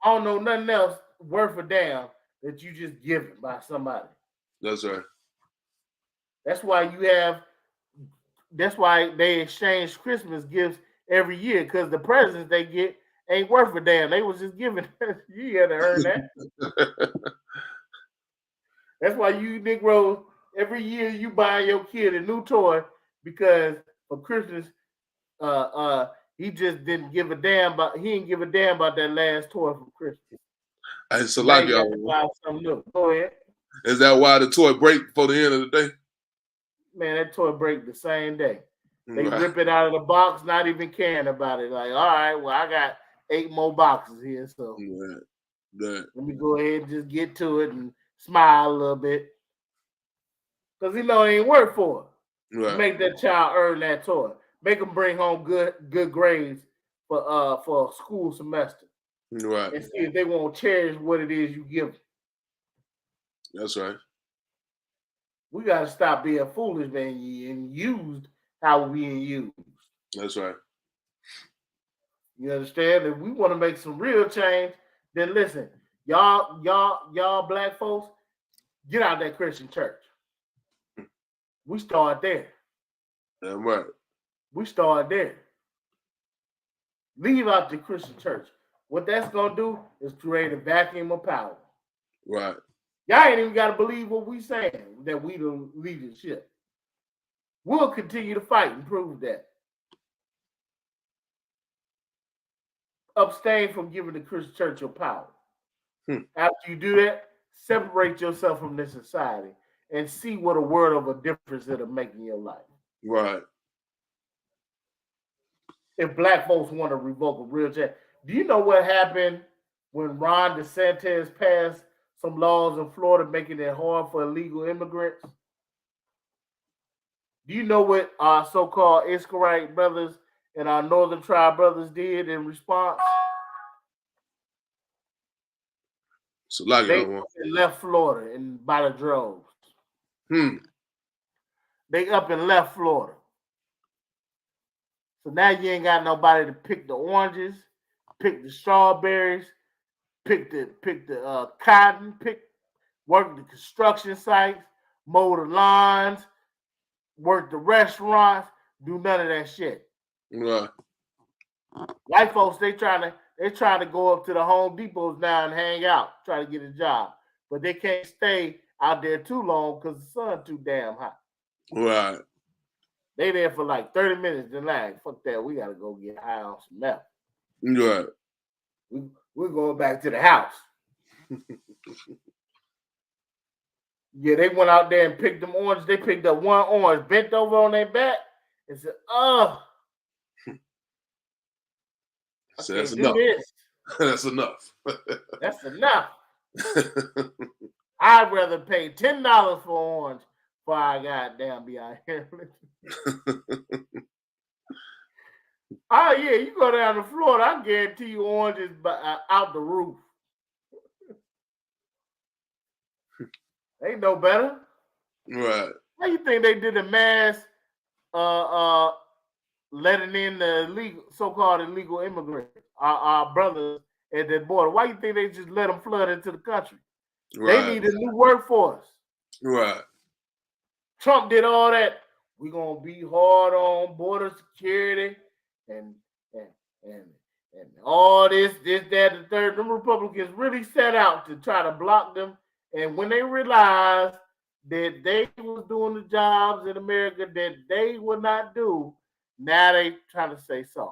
I don't know nothing else worth a damn that you just given by somebody. That's right. That's why they exchange Christmas gifts every year, because the presents they get ain't worth a damn. They was just giving. You had to earn that. That's why you Negroes, every year you buy your kid a new toy, because for Christmas, he just didn't give a damn about. He didn't give a damn about that last toy for Christmas. It's a lot, y'all. Go ahead. Is that why the toy break before the end of the day? Man, that toy break the same day. They rip it out of the box, not even caring about it. Like, all right, well, I got 8 more boxes here, so let me go ahead and just get to it and smile a little bit, because he know it ain't work for it. Right. Make that child earn that toy. Make them bring home good grades for a school semester. Right. And see if they won't cherish what it is you give them. That's right. We got to stop being foolish, man, and used how we being used. That's right. You understand? If we want to make some real change, then listen, y'all black folks, get out of that Christian church. We start there. That's right. We start there. Leave out the Christian church. What that's gonna do is create a vacuum of power. Right. Y'all ain't even got to believe what we saying, that we the leadership. We'll continue to fight and prove that. Abstain from giving the Christian church your power. After you do that, separate yourself from this society and see what a world of a difference it'll make in your life. Right. If black folks want to revoke a real change. Do you know what happened when Ron DeSantis passed some laws in Florida making it hard for illegal immigrants? Do you know what our so-called Iskarite brothers and our Northern Tribe brothers did in response? So like they left Florida and by the droves. They up and left Florida. So now you ain't got nobody to pick the oranges, pick the strawberries, pick the cotton, work the construction sites, mow the lawns, work the restaurants, do none of that shit. Right. White folks, they trying to go up to the Home Depots now and hang out, try to get a job. But they can't stay out there too long because the sun's too damn hot. Right. They there for like 30 minutes, then like, fuck that, we gotta go get high on some meth. Right. We're going back to the house. Yeah, they went out there and picked them oranges. They picked up one orange, bent over on their back, and said, "Oh, so that's enough. That's enough. That's enough. I'd rather pay $10 for orange before I goddamn be out here." Oh yeah, you go down to Florida, I guarantee you oranges out the roof. They know better. Right. How you think they did a mass letting in the so-called illegal immigrants, our brothers at the border? Why you think they just let them flood into the country? Right. They need a new workforce. Right. Trump did all that. We're gonna be hard on border security and And all this, that, and the third, them Republicans really set out to try to block them. And when they realized that they was doing the jobs in America that they would not do, now they trying to say sorry.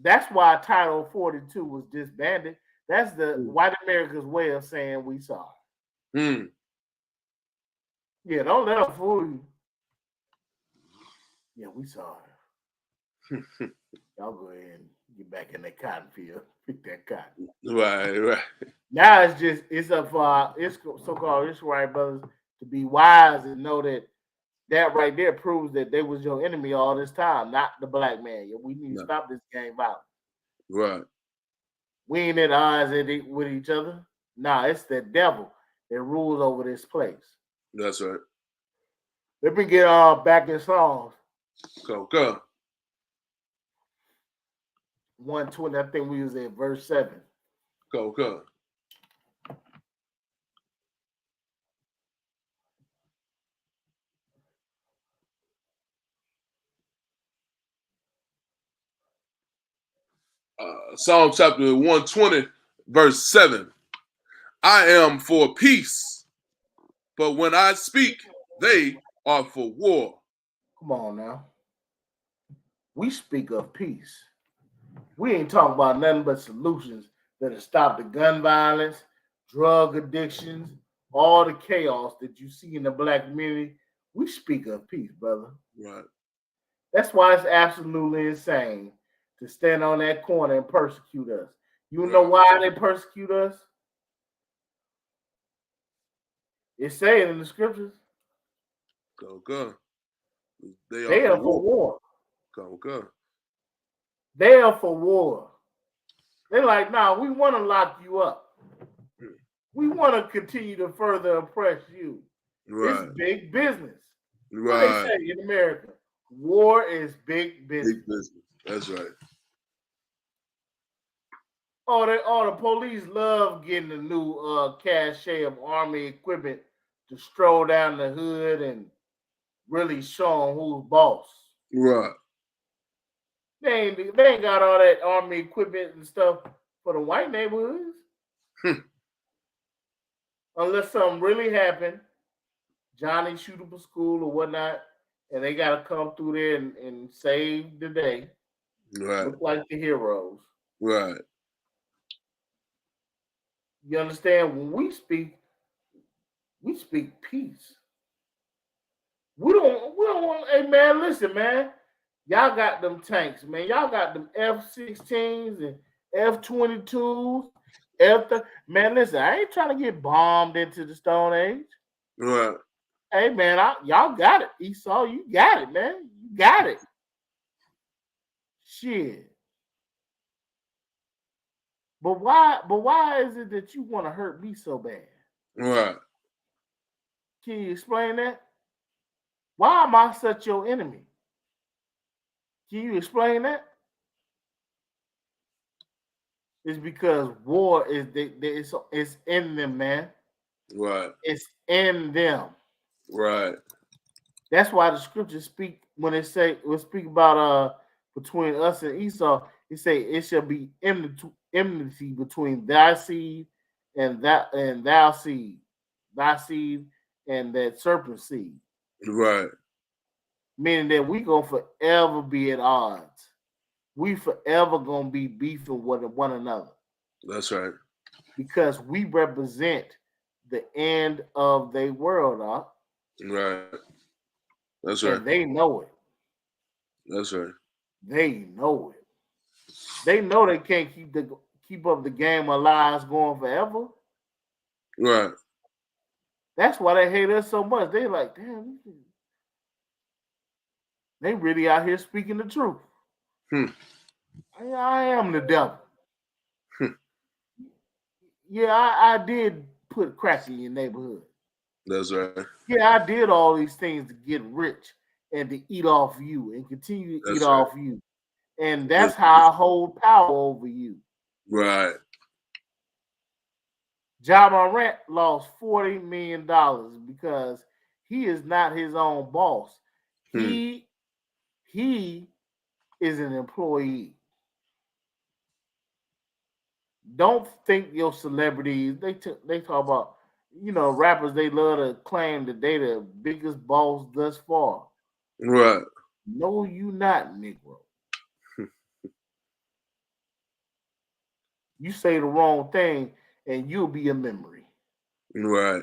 That's why Title 42 was disbanded. That's the white America's way of saying we sorry. Yeah, don't let them fool you. Yeah, we sorry. Y'all go ahead and get back in that cotton field. Pick that cotton. Right. Now it's up for it's so-called Israelite brothers to be wise and know that right there proves that they was your enemy all this time, not the black man. We need to stop this game violence. Right. We ain't at odds with each other. Nah, it's the devil that rules over this place. That's right. Let me get back in Psalms. Go. 120, I think we was at verse 7. Go. Psalm chapter 120, verse 7. I am for peace, but when I speak, they are for war. Come on now. We speak of peace. We ain't talking about nothing but solutions that'll stop the gun violence, drug addictions, all the chaos that you see in the black community. We speak of peace, brother. Right. That's why it's absolutely insane to stand on that corner and persecute us. You know why they persecute us? It's saying in the scriptures. Go. They are for war. Go. They are for war. They're like, nah, we want to lock you up. We want to continue to further oppress you. Right. It's big business. Right. What they say in America, war is big business. Big business. That's right. All the police love getting a new cache of army equipment to stroll down the hood and really show them who's boss. Right. They ain't got all that army equipment and stuff for the white neighborhoods. Unless something really happened, Johnny shoot up a school or whatnot, and they got to come through there and save the day. Right. Look like the heroes. Right. You understand? When we speak peace. We don't want, hey man, listen, man. Y'all got them tanks, man. Y'all got them F-16s and F-22s. Man, listen, I ain't trying to get bombed into the Stone Age. Right. Hey man, y'all got it. Esau, you got it, man. You got it. Shit. But why is it that you want to hurt me so bad? Right. Can you explain that? Why am I such your enemy? Can you explain that? It's because war is it's in them, man. Right. It's in them. Right. That's why the scriptures speak when it speak about between us and Esau. It say it shall be enmity between thy seed and thou seed, thy seed and that serpent seed. Right. Meaning that we gonna forever be at odds. We forever gonna be beefing with one another. That's right. Because we represent the end of their world, huh? Right. That's right. And they know it. That's right. They know it. They know they can't keep up the game of lies going forever. Right. That's why they hate us so much. They like, damn, they really out here speaking the truth. I am the devil. Yeah, I did put crack in your neighborhood. That's right. Yeah, I did all these things to get rich and to eat off you and continue to eat off you. And that's how I hold power over you. Right. John Morant lost $40 million because he is not his own boss. He is an employee. Don't think your celebrities. They talk about rappers. They love to claim that they the biggest boss thus far. Right. No, you not, Negro. You say the wrong thing, and you'll be a memory. Right.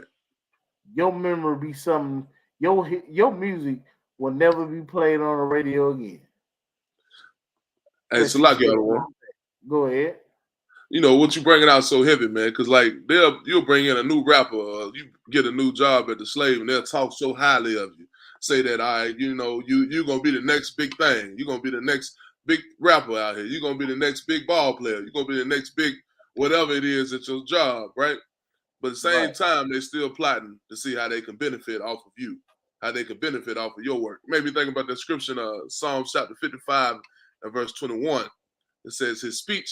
Your memory be something. Your music will never be played on the radio again. Hey, Unless so you like say the y'all wrong one. thing. Go ahead. What you bringing out so heavy, man? Because like you'll bring in a new rapper, you get a new job at the Slave, and they'll talk so highly of you, say that you're gonna be the next big thing, you're gonna be the next big rapper out here, you're gonna be the next big ball player, you're gonna be the next big whatever it is at your job, right? But at the same Right. time, they're still plotting to see how they can benefit off of you, how they can benefit off of your work. Maybe think about the description of Psalms chapter 55 and verse 21. It says his speech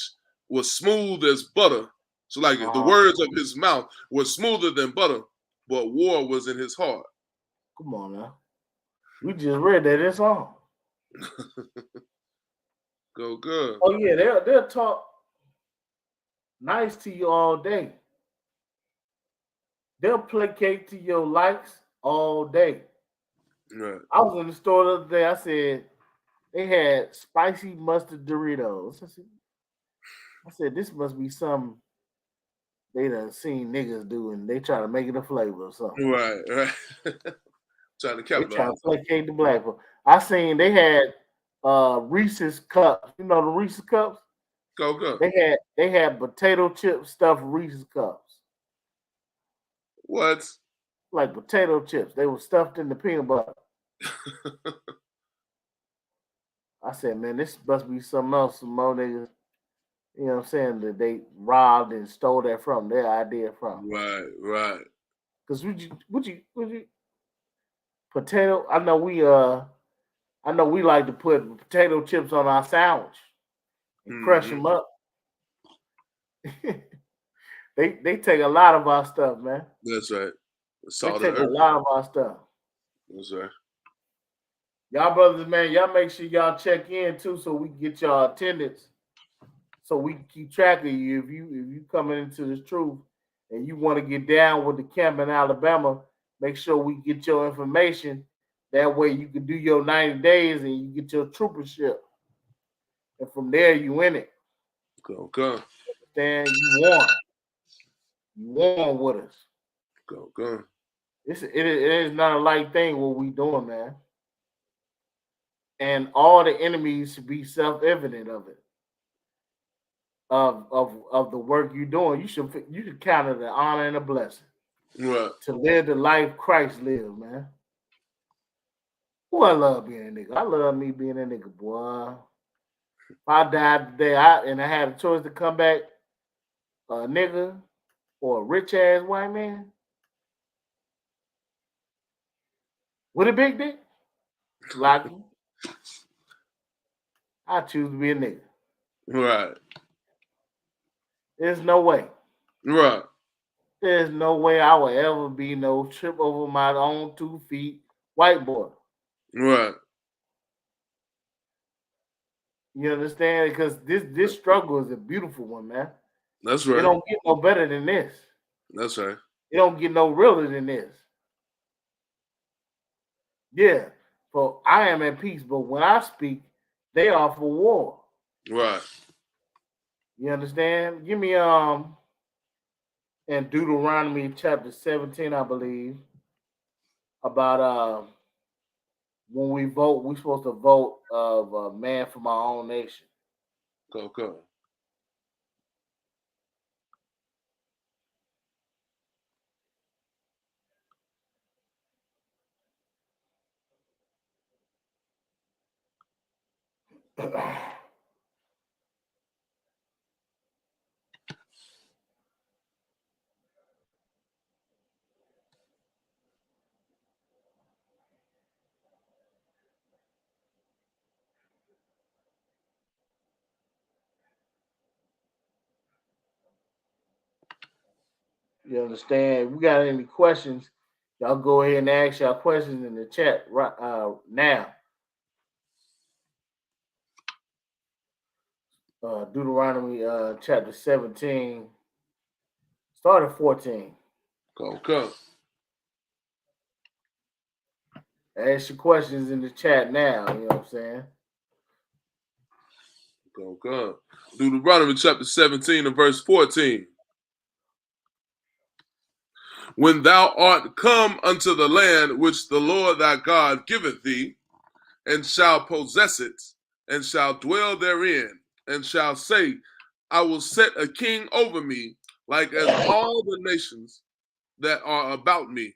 was smooth as butter. So like the Uh huh. words of his mouth were smoother than butter, but war was in his heart. Come on now. We just read that in song. Go good. Oh yeah, they'll talk nice to you all day. They'll placate to your likes all day. Right. I was in the store the other day. I said they had spicy mustard Doritos. I said this must be something they done seen niggas do, and they try to make it a flavor or something. Right, right. Trying to They try to capitalize on it. placate the black people. I seen they had Reese's cups. You know the Reese's cups. Go good. They had potato chip stuffed Reese's cups, What? like potato chips. They were stuffed in the peanut butter. I said, man, this must be something else. Some more niggas, what I'm saying, that they robbed and stole that from their idea from. Right, right. Cause would you potato? I know we like to put potato chips on our sandwich and crush Mm-hmm. them up. They take a lot of our stuff, man. That's right. They Salt and take a earth. lot of our stuff. That's right. Y'all brothers, man, y'all make sure y'all check in too, so we can get y'all attendance, so we can keep track of you. If you coming into this truth and you want to get down with the camp in Alabama, make sure we get your information. That way you can do your 90 days and you get your troopership. And from there you in it. Go, go. Then you won. You won with us. Go, go. It is not a light thing what we doing, man. And all the enemies should be self-evident of it. Of the work you're doing. You should count it an honor and a blessing Right. to live the life Christ lived, man. Who I love being a nigga. I love me being a nigga, boy. If I died today, and I had a choice to come back a nigga or a rich ass white man with a big dick, like I choose to be a nigga. Right. There's no way. Right. There's no way I will ever be no trip over my own 2 feet white boy. Right. You understand? Because this struggle is a beautiful one, man. That's It right. don't get no better than this. That's right. It don't get no realer than this. Yeah. For I am at peace, but when I speak, they are for war. Right. You understand? Give me in Deuteronomy chapter 17, I believe, about when we vote, we're supposed to vote of a man from our own nation. Go, go. You understand? If we got any questions, y'all go ahead and ask y'all questions in the chat right now. Deuteronomy chapter 17, start at 14. Okay. Ask your questions in the chat now. You know what I'm saying? Okay. Deuteronomy chapter 17 and verse 14. When thou art come unto the land which the Lord thy God giveth thee, and shall possess it, and shall dwell therein, and shall say, I will set a king over me, like as all the nations that are about me.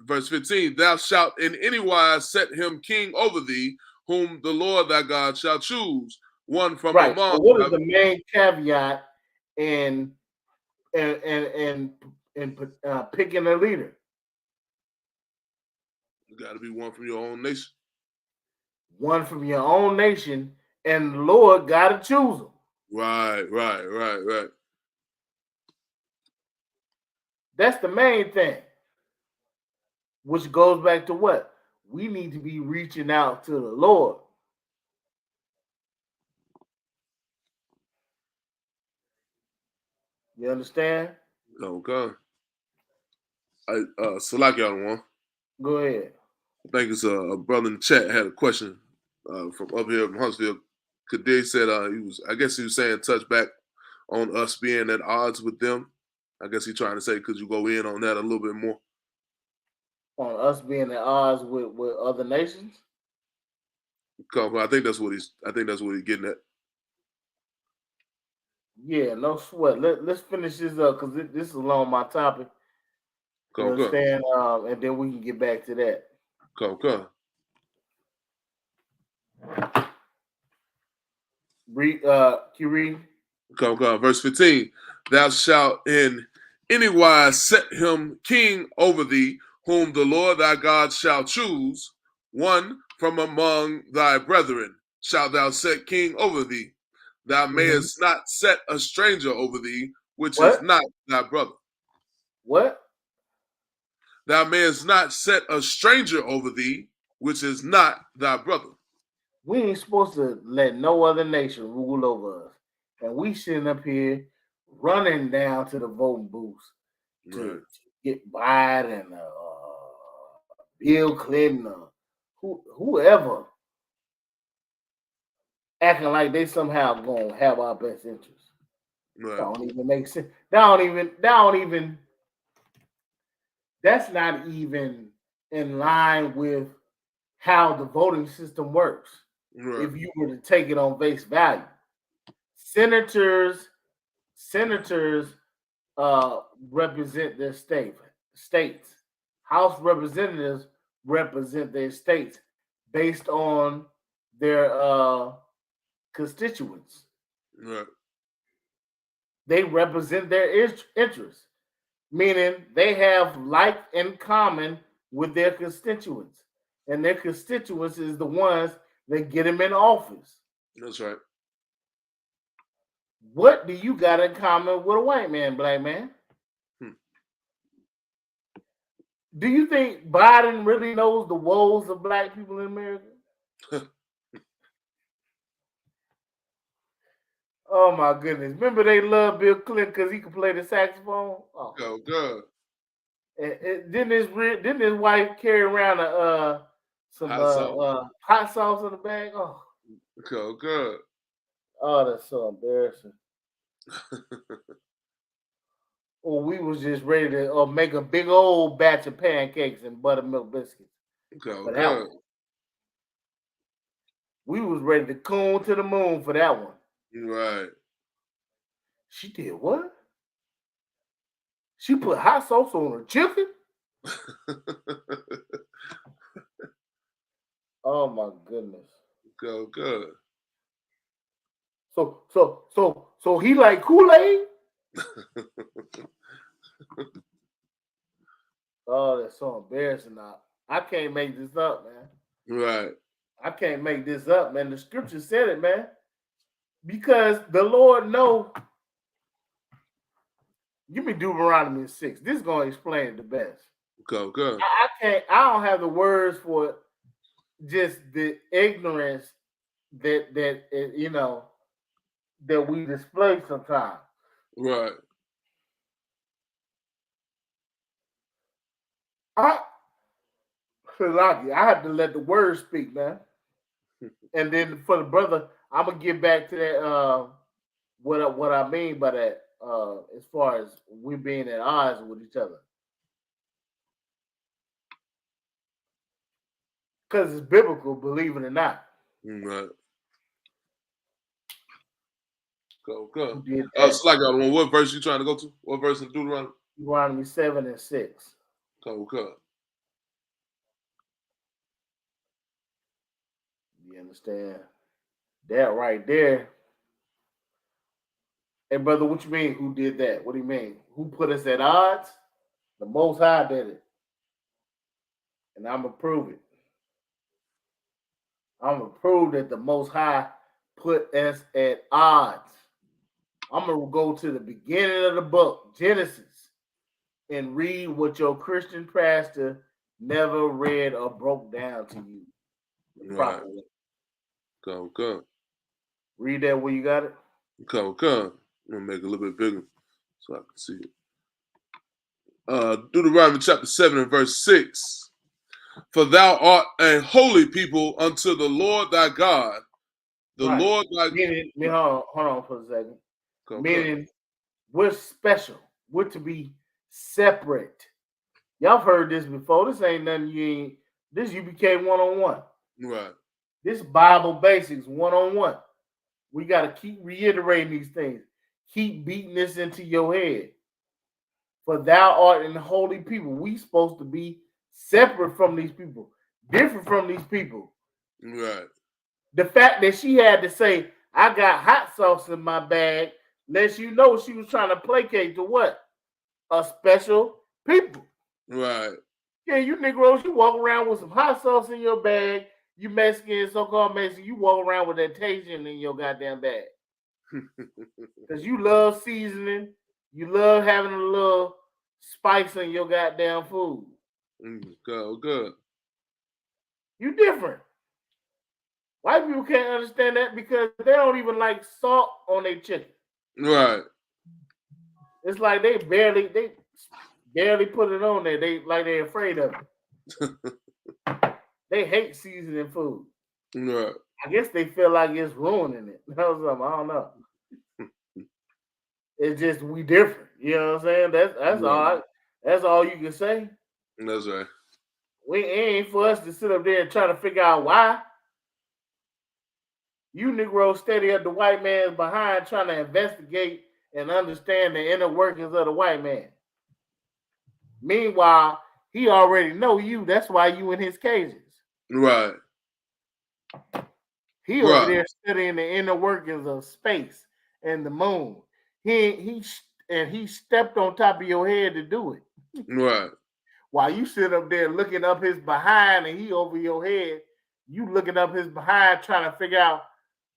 Verse 15, thou shalt in any wise set him king over thee, whom the Lord thy God shall choose, one from Right. among So what thy. is the main caveat in in picking a leader? You got to be one from your own nation. One from your own nation, and the Lord got to choose them. Right. That's the main thing. Which goes back to what? We need to be reaching out to the Lord. You understand? Okay. Select y'all one. Go ahead. I think it's a brother in the chat had a question from up here from Huntsville. Kadir said I guess he was saying touch back on us being at odds with them. I guess he's trying to say, could you go in on that a little bit more? On us being at odds with other nations? I think that's what he's getting at. Yeah, no sweat. Let's finish this up because this is along my topic. You understand? And then we can get back to that. Okay. Read, can you read? Okay. Verse 15. Thou shalt in any wise set him king over thee, whom the Lord thy God shall choose, one from among thy brethren shalt thou set king over thee. Thou mayest not set a stranger over thee, which is not thy brother. What? Thou mayest not set a stranger over thee, which is not thy brother. We ain't supposed to let no other nation rule over us. And we sitting up here running down to the voting booths to get Biden, Bill Clinton, whoever, acting like they somehow gonna have our best interests. Right. Don't even make sense. That's not even in line with how the voting system works. Right. If you were to take it on face value, senators represent their states. House representatives represent their states based on their constituents. Right. They represent their interests, meaning they have like in common with their constituents, and their constituents is the ones that get them in office. That's right. What do you got in common with a white man, black man? Do you think Biden really knows the woes of black people in America? Oh my goodness. Remember they loved Bill Clinton because he could play the saxophone? Oh good. Didn't his wife carry around some hot sauce in the bag? Oh. Good. Oh, that's so embarrassing. Or we was just ready to make a big old batch of pancakes and buttermilk biscuits. Good. We was ready to coon to the moon for that one. Right. She did what? She put hot sauce on her chicken? Oh my goodness. Good. So he like Kool-Aid? Oh, that's so embarrassing now. I can't make this up, man. Right. I can't make this up, man. The scripture said it, man. Because the Lord know. Give me Deuteronomy 6. This is going to explain it the best. Good. I don't have the words for it. Just the ignorance that that we display sometimes. Right. I had to let the word speak, man. And then for the brother, I'm gonna get back to that. What I mean by that, as far as we being at odds with each other, because it's biblical, believe it or not. Right. Go. Who did that? So like, what verse you trying to go to? What verse in Deuteronomy? Deuteronomy 7:6. Go. You understand that right there? Hey, brother, what you mean? Who did that? What do you mean? Who put us at odds? The Most High did it, and I'm gonna prove it. I'm gonna prove that the Most High put us at odds. I'm gonna go to the beginning of the book, Genesis, and read what your Christian pastor never read or broke down to you the proper way. Go. Read that where you got it. I'm gonna make it a little bit bigger so I can see it. Deuteronomy chapter 7 and verse 6. For thou art a holy people unto the Lord thy God. The Right. Lord thy Hold on for a second. Go. Meaning we're special. We're to be separate. Y'all have heard this before. This ain't nothing you ain't. This you became one-on-one. Right. This Bible basics one-on-one. We got to keep reiterating these things. Keep beating this into your head. For thou art an holy people. We supposed to be separate from these people, different from these people. Right. The fact that she had to say, I got hot sauce in my bag, lets you know she was trying to placate to what? A special people. Right. Yeah, you Negroes, you walk around with some hot sauce in your bag. You Mexican, so-called Mexican, you walk around with that Tajin in your goddamn bag. Because you love seasoning. You love having a little spice in your goddamn food. Good. You different. White people can't understand that because they don't even like salt on their chicken. Right. It's like they barely put it on there. They're afraid of it. They hate seasoning food. Right. I guess they feel like it's ruining it. I don't know. It's just we different. You know what I'm saying? That's all. That's all you can say. That's right. We ain't for us to sit up there and try to figure out why. You Negroes steady at the white man's behind trying to investigate and understand the inner workings of the white man. Meanwhile, he already know you. That's why you in his cages. Right. He over there studying the inner workings of space and the moon. He stepped on top of your head to do it. Right. While you sit up there looking up his behind and he over your head, you looking up his behind trying to figure out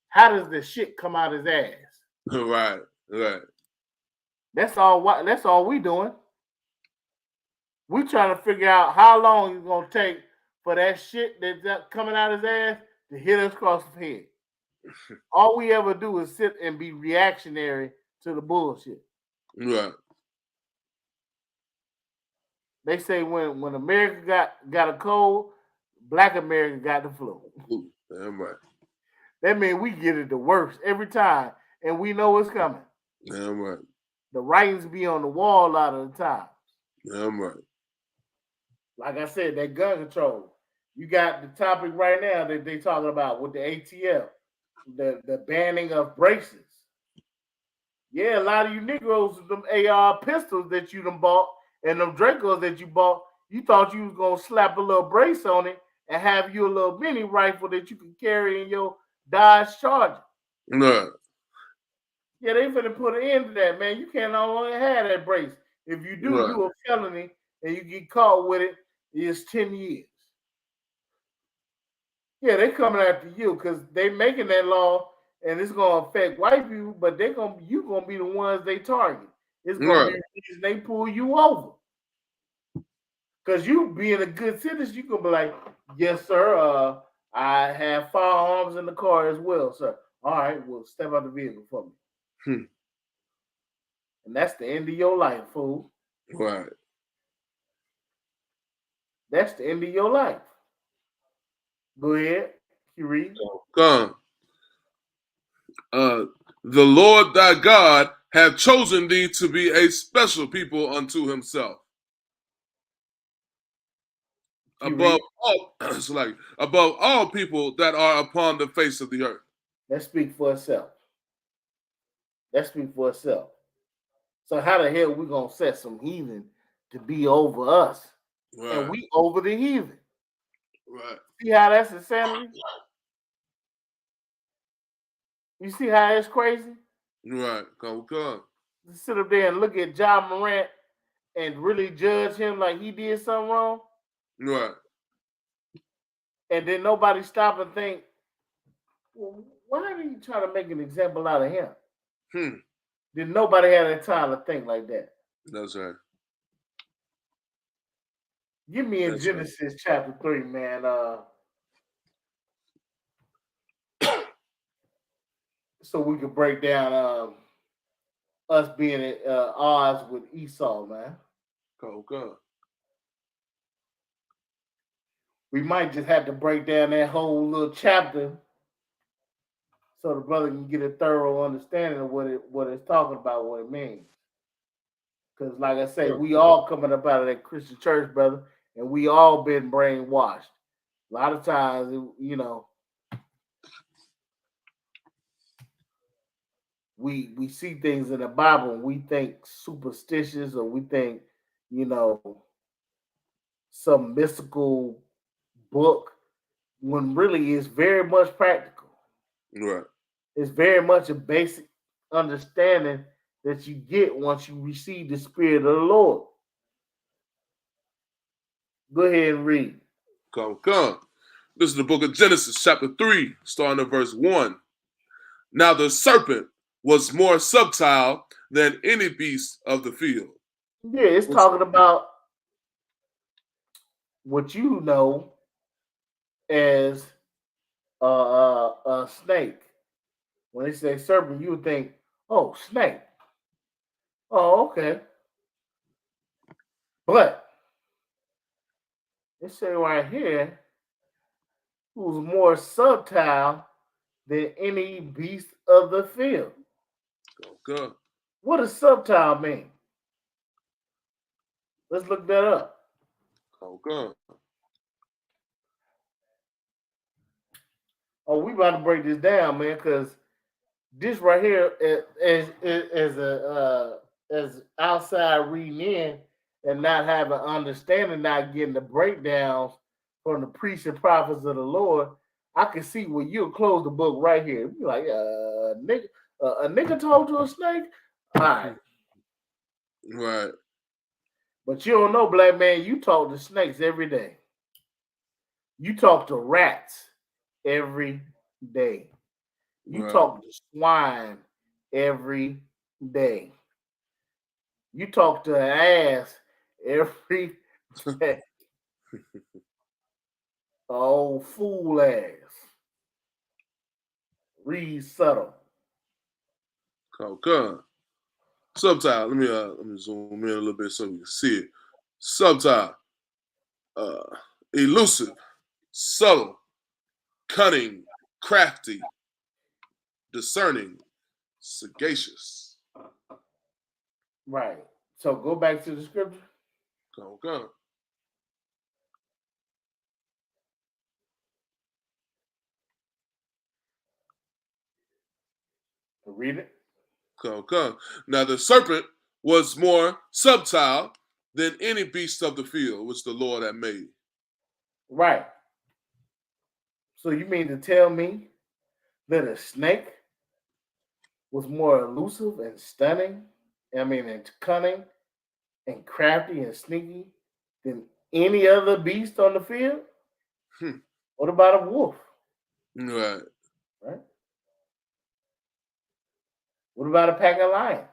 how does the shit come out his ass. Right. That's all we doing. We trying to figure out how long it's gonna take for that shit that's coming out his ass to hit us across the head. All we ever do is sit and be reactionary to the bullshit. Right. They say when America got a cold, Black America got the flu. Damn right. That means we get it the worst every time, and we know it's coming. Damn right. The writings be on the wall a lot of the time. Damn right. Like I said, that gun control. You got the topic right now that they talking about with the ATF, the banning of braces. Yeah, a lot of you Negroes with them AR pistols that you done bought and them Dracos that you bought, you thought you was gonna slap a little brace on it and have you a little mini rifle that you can carry in your Dodge Charger. No. Yeah, they finna put an end to that, man. You can't no longer have that brace. If you do a felony and you get caught with it, it's 10 years. Yeah, they coming after you because they making that law and it's gonna affect white people, but you gonna be the ones they target. It's gonna be the reason they pull you over. Cause you being a good citizen, you gonna be like, yes, sir. I have firearms in the car as well, sir. All right, well, step out the vehicle for me. Hmm. And that's the end of your life, fool. Right. That's the end of your life. Go ahead, you read. Come. Uh, the Lord thy God hath chosen thee to be a special people unto himself. You Above read. all, above all people that are upon the face of the earth. Let's speak for itself. Let's speak for itself. So how the hell we gonna set some heathen to be over us, and Right. we over the heathen? Right. See how that's insanity? You see how it's crazy? Right. Come. To sit up there and look at John Morant and really judge him like he did something wrong, Right. and then nobody stop and think, well, why are you trying to make an example out of him? Hmm. Then nobody had the time to think like that. That's right. Give me in That's right. Genesis chapter 3, man. So we could break down us being at odds with Esau, man. Come. We might just have to break down that whole little chapter so the brother can get a thorough understanding of what it's talking about, what it means. Because, like I say, we all coming up out of that Christian church, brother, and we all been brainwashed. A lot of times, we see things in the Bible and we think superstitious or we think, you know, some mystical book when really it's very much practical. Right. It's very much a basic understanding that you get once you receive the Spirit of the Lord. Go ahead and read. Come. This is the book of Genesis, chapter 3, starting at verse 1. Now the serpent was more subtile than any beast of the field. Yeah, it's talking about what you know as a snake. When they say serpent, you would think, oh, snake. Oh, okay. But it say right here, who's more subtile than any beast of the field. Come. What does subtile mean? Let's look that up. Come. Oh, we about to break this down, man, because this right here is a as outside reading in and not having understanding, not getting the breakdowns from the priests and prophets of the Lord. I can see where you'll close the book right here. Be like, nigga, a nigga talk to a snake. All right, Right. but you don't know, black man. You talk to snakes every day. You talk to rats every day. You Right. talk to swine every day. You talk to an ass every day. Oh, fool ass. Read subtle. Come. Subtile. Let me zoom in a little bit so we can see it. Subtile. Uh, elusive, subtle, cunning, crafty, discerning, sagacious. Right. So go back to the scripture Come. and read it. Come. Now the serpent was more subtile than any beast of the field which the Lord had made. Right. So you mean to tell me that a snake was more elusive and stunning? I mean, and cunning and crafty and sneaky than any other beast on the field? Hmm. What about a wolf? Right. Right. What about a pack of lions?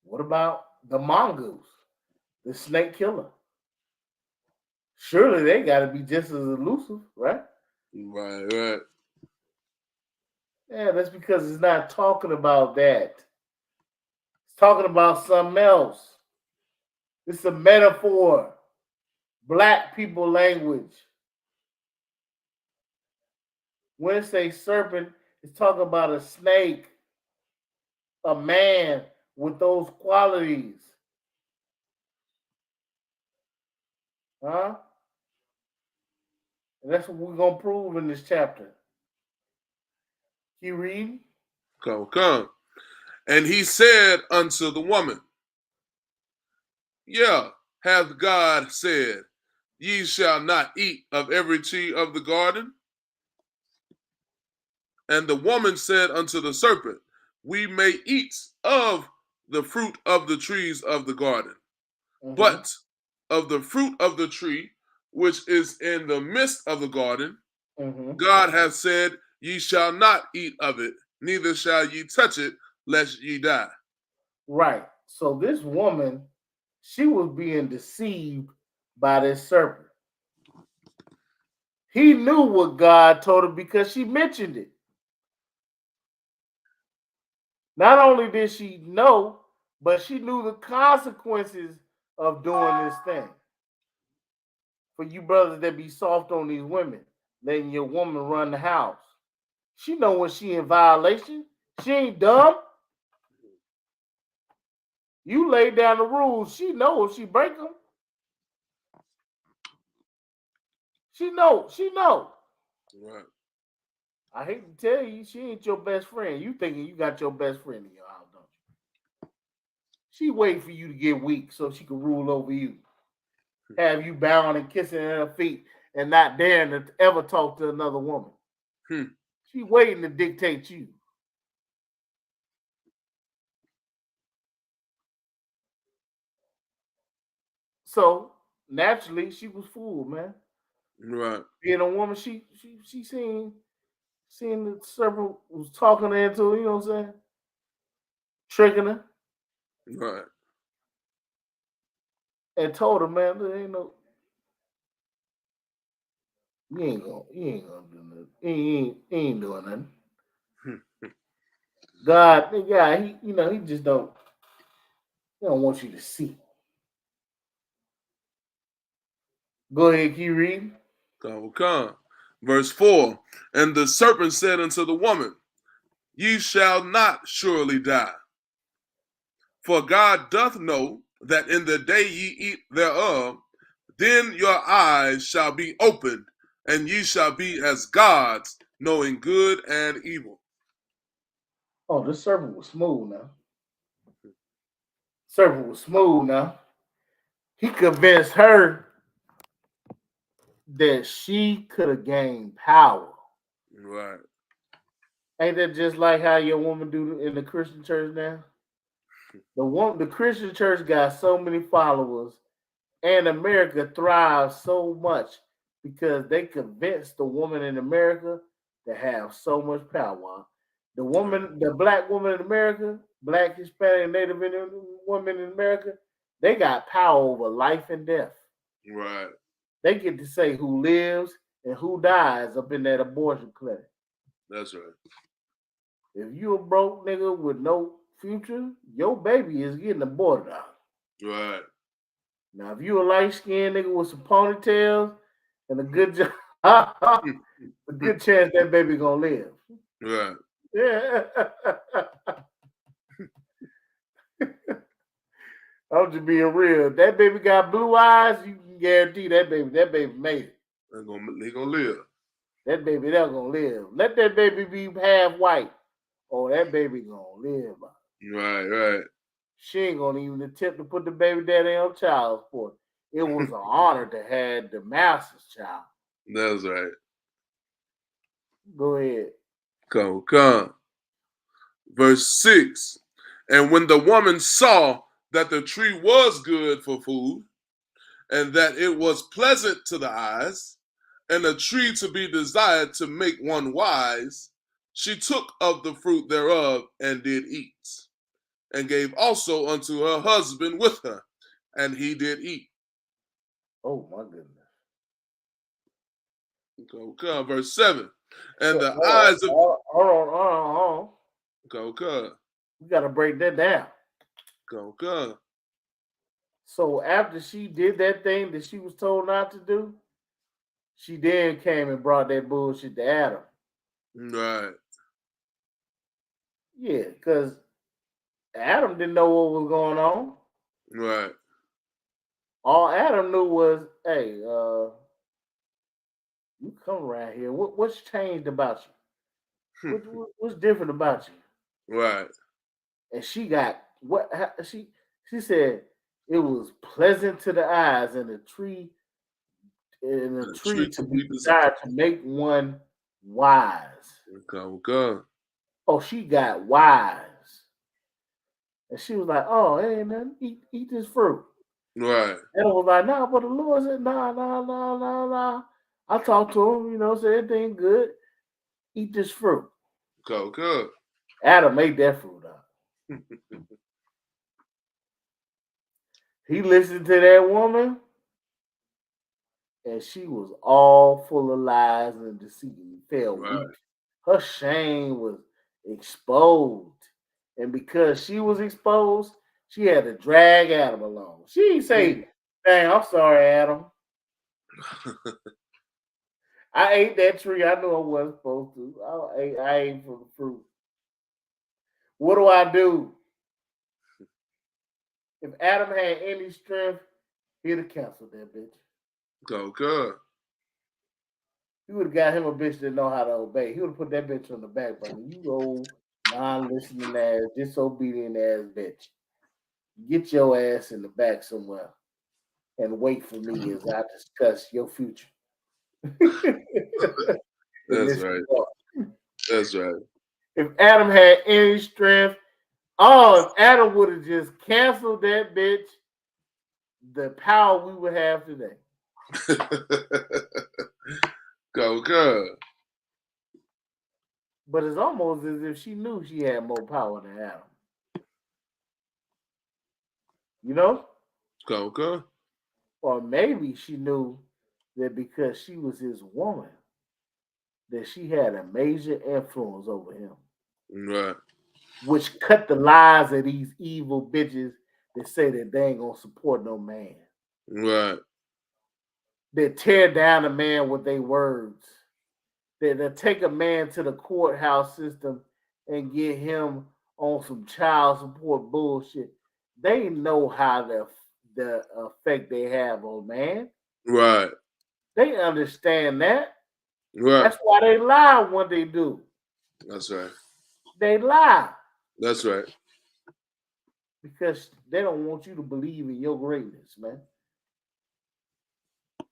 What about the mongoose, the snake killer? Surely they got to be just as elusive, right? Right. Yeah, that's because it's not talking about that. It's talking about something else. It's a metaphor. Black people language. When it say serpent, it's talking about a snake, a man with those qualities. Huh? And that's what we're gonna prove in this chapter. You read? Come. And he said unto the woman, yeah, hath God said, ye shall not eat of every tree of the garden? And the woman said unto the serpent, we may eat of the fruit of the trees of the garden, Mm-hmm. but of the fruit of the tree which is in the midst of the garden, Mm-hmm. God hath said, ye shall not eat of it, neither shall ye touch it, lest ye die. Right. So this woman, she was being deceived by this serpent. He knew what God told her because she mentioned it. Not only did she know, but she knew the consequences of doing this thing. For you brothers that be soft on these women, letting your woman run the house. She know when she in violation. She ain't dumb. You lay down the rules. She know if she break them. She know. She know. Right. I hate to tell you, she ain't your best friend. You thinking you got your best friend in your house, don't you? She waiting for you to get weak so she can rule over you. Have you bowing and kissing at her feet and not daring to ever talk to another woman. Hmm. She waiting to dictate you. So naturally, she was fooled, man. Right. Being a woman, she seen the serpent was talking to her into, you know what I'm saying, tricking her, Right. and told her, man, there ain't no, you ain't gonna do nothing. He ain't doing nothing. Hmm. God, yeah, he just he don't want you to see. Go ahead, keep reading. Come. Verse 4. And the serpent said unto the woman, ye shall not surely die. For God doth know that in the day ye eat thereof, then your eyes shall be opened, and ye shall be as gods, knowing good and evil. Oh, this serpent was smooth now. Serpent was smooth now. He convinced her that she could have gained power. Right. Ain't that just like how your woman do in the Christian church now? The Christian church got so many followers, and America thrives so much because they convinced the woman in America to have so much power. The black woman in America, black, Hispanic, Native Indian woman in America, they got power over life and death. Right. They get to say who lives and who dies up in that abortion clinic. That's right. If you a broke nigga with no future, your baby is getting aborted out. Right. Now, if you a light skinned nigga with some ponytails and a good job, a good chance that baby gonna live. Right. Yeah. I'm just being real. If that baby got blue eyes, you can guarantee that baby made it. They gonna live. That baby that's gonna live. Let that baby be half white. Oh, that baby gonna live. Right. Right. She ain't gonna even attempt to put the baby daddy on child support. It was an honor to have the master's child. That's right. Go ahead. Come. Verse 6. And when the woman saw that the tree was good for food, and that it was pleasant to the eyes, and a tree to be desired to make one wise, she took of the fruit thereof and did eat, and gave also unto her husband with her, and he did eat. Oh my goodness. Verse 7. And So the eyes of hold on. go good. We gotta break that down. Go good. So after she did that thing that she was told not to do, she then came and brought that bullshit to Adam. Right. Yeah, because Adam didn't know what was going on. Right. All Adam knew was, hey, you come around here. What's changed about you? What's different about you? Right. And she got what she said it was pleasant to the eyes and a And a tree tree to to be be desired. desired to make one wise. Go good. Oh, she got wise. And she was like, oh, ain't nothing. Eat this fruit. Right. And I was like, nah, but the Lord said, nah. I talked to him, said everything good. Eat this fruit. Go good. Adam ate that fruit up. He listened to that woman, and she was all full of lies and deceit. He felt Right. weak. Her shame was exposed. And because she was exposed, she had to drag Adam along. She didn't say, dang, I'm sorry, Adam. I ate that tree. I knew I wasn't supposed to. I ate from the fruit. What do I do? If Adam had any strength, he'd have canceled that bitch. Go good. He would have got him a bitch that know how to obey. He would have put that bitch on the back burner. You old, non-listening ass, disobedient ass bitch. Get your ass in the back somewhere and wait for me as I discuss your future. That's right. That's right. If Adam had any strength, if Adam would have just canceled that bitch, the power we would have today. Go good. But it's almost as if she knew she had more power than Adam. You know? Go good. Or maybe she knew that because she was his woman, that she had a major influence over him, Right. which cut the lies of these evil bitches that say that they ain't gonna support no man. Right. That tear down a man with their words. That take a man to the courthouse system and get him on some child support bullshit. They know how the effect they have on man. Right. They understand that. Right. That's why they lie when they do. That's right. They lie That's right. because they don't want you to believe in your greatness, man.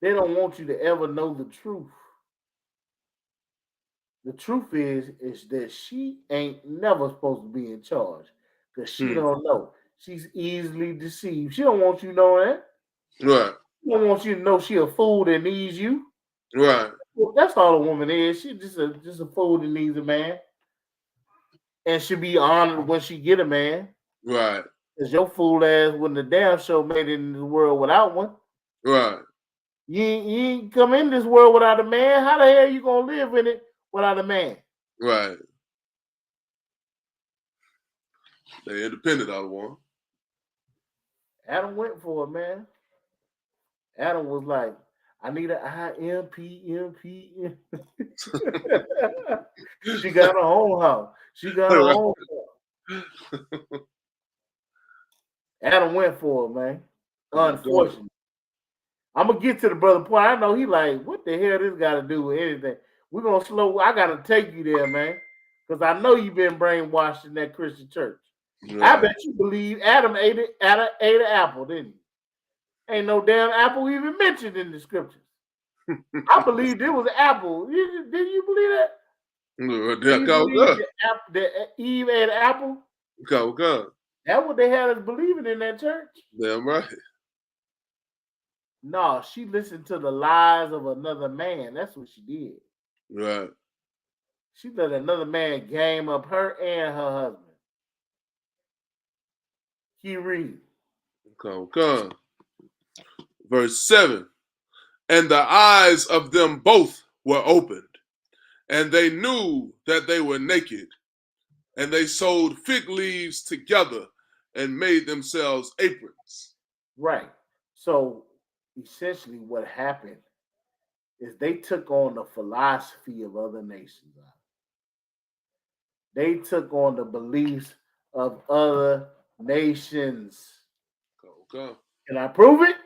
They don't want you to ever know the truth. The truth is that she ain't never supposed to be in charge because she don't know. She's easily deceived. She don't want you knowing that. Right. She don't want you to know she a fool that needs you. Right. Well, that's all a woman is. She just a fool that needs a man, and should be honored when she get a man. Right. Cause your fool ass wouldn't a damn show made it in the world without one. Right. You ain't come in this world without a man. How the hell you gonna live in it without a man? Right. They independent out of one. Adam went for it, man. Adam was like, I need an IMP. She got her own house. She got her Right. own house. Adam went for it, man. Unfortunately. I'm gonna get to the brother point. I know he like, what the hell this got to do with anything? We're gonna slow. I gotta take you there, man, because I know you've been brainwashed in that Christian church. Right. I bet you believe Adam ate an apple, didn't he? Ain't no damn apple even mentioned in the scriptures. I believe there was an apple. Did you believe that? Yeah, You go believe good. that Eve ate an apple? Go good. That's what they had us believing in that church. Damn right. No, she listened to the lies of another man. That's what she did. Right. She let another man game up her and her husband. He read. Come. Verse 7. And the eyes of them both were opened, And they knew that they were naked, and they sewed fig leaves together and made themselves aprons. Right. So essentially, what happened is they took on the philosophy of other nations. They took on the beliefs of other nations. Okay. Can I prove it?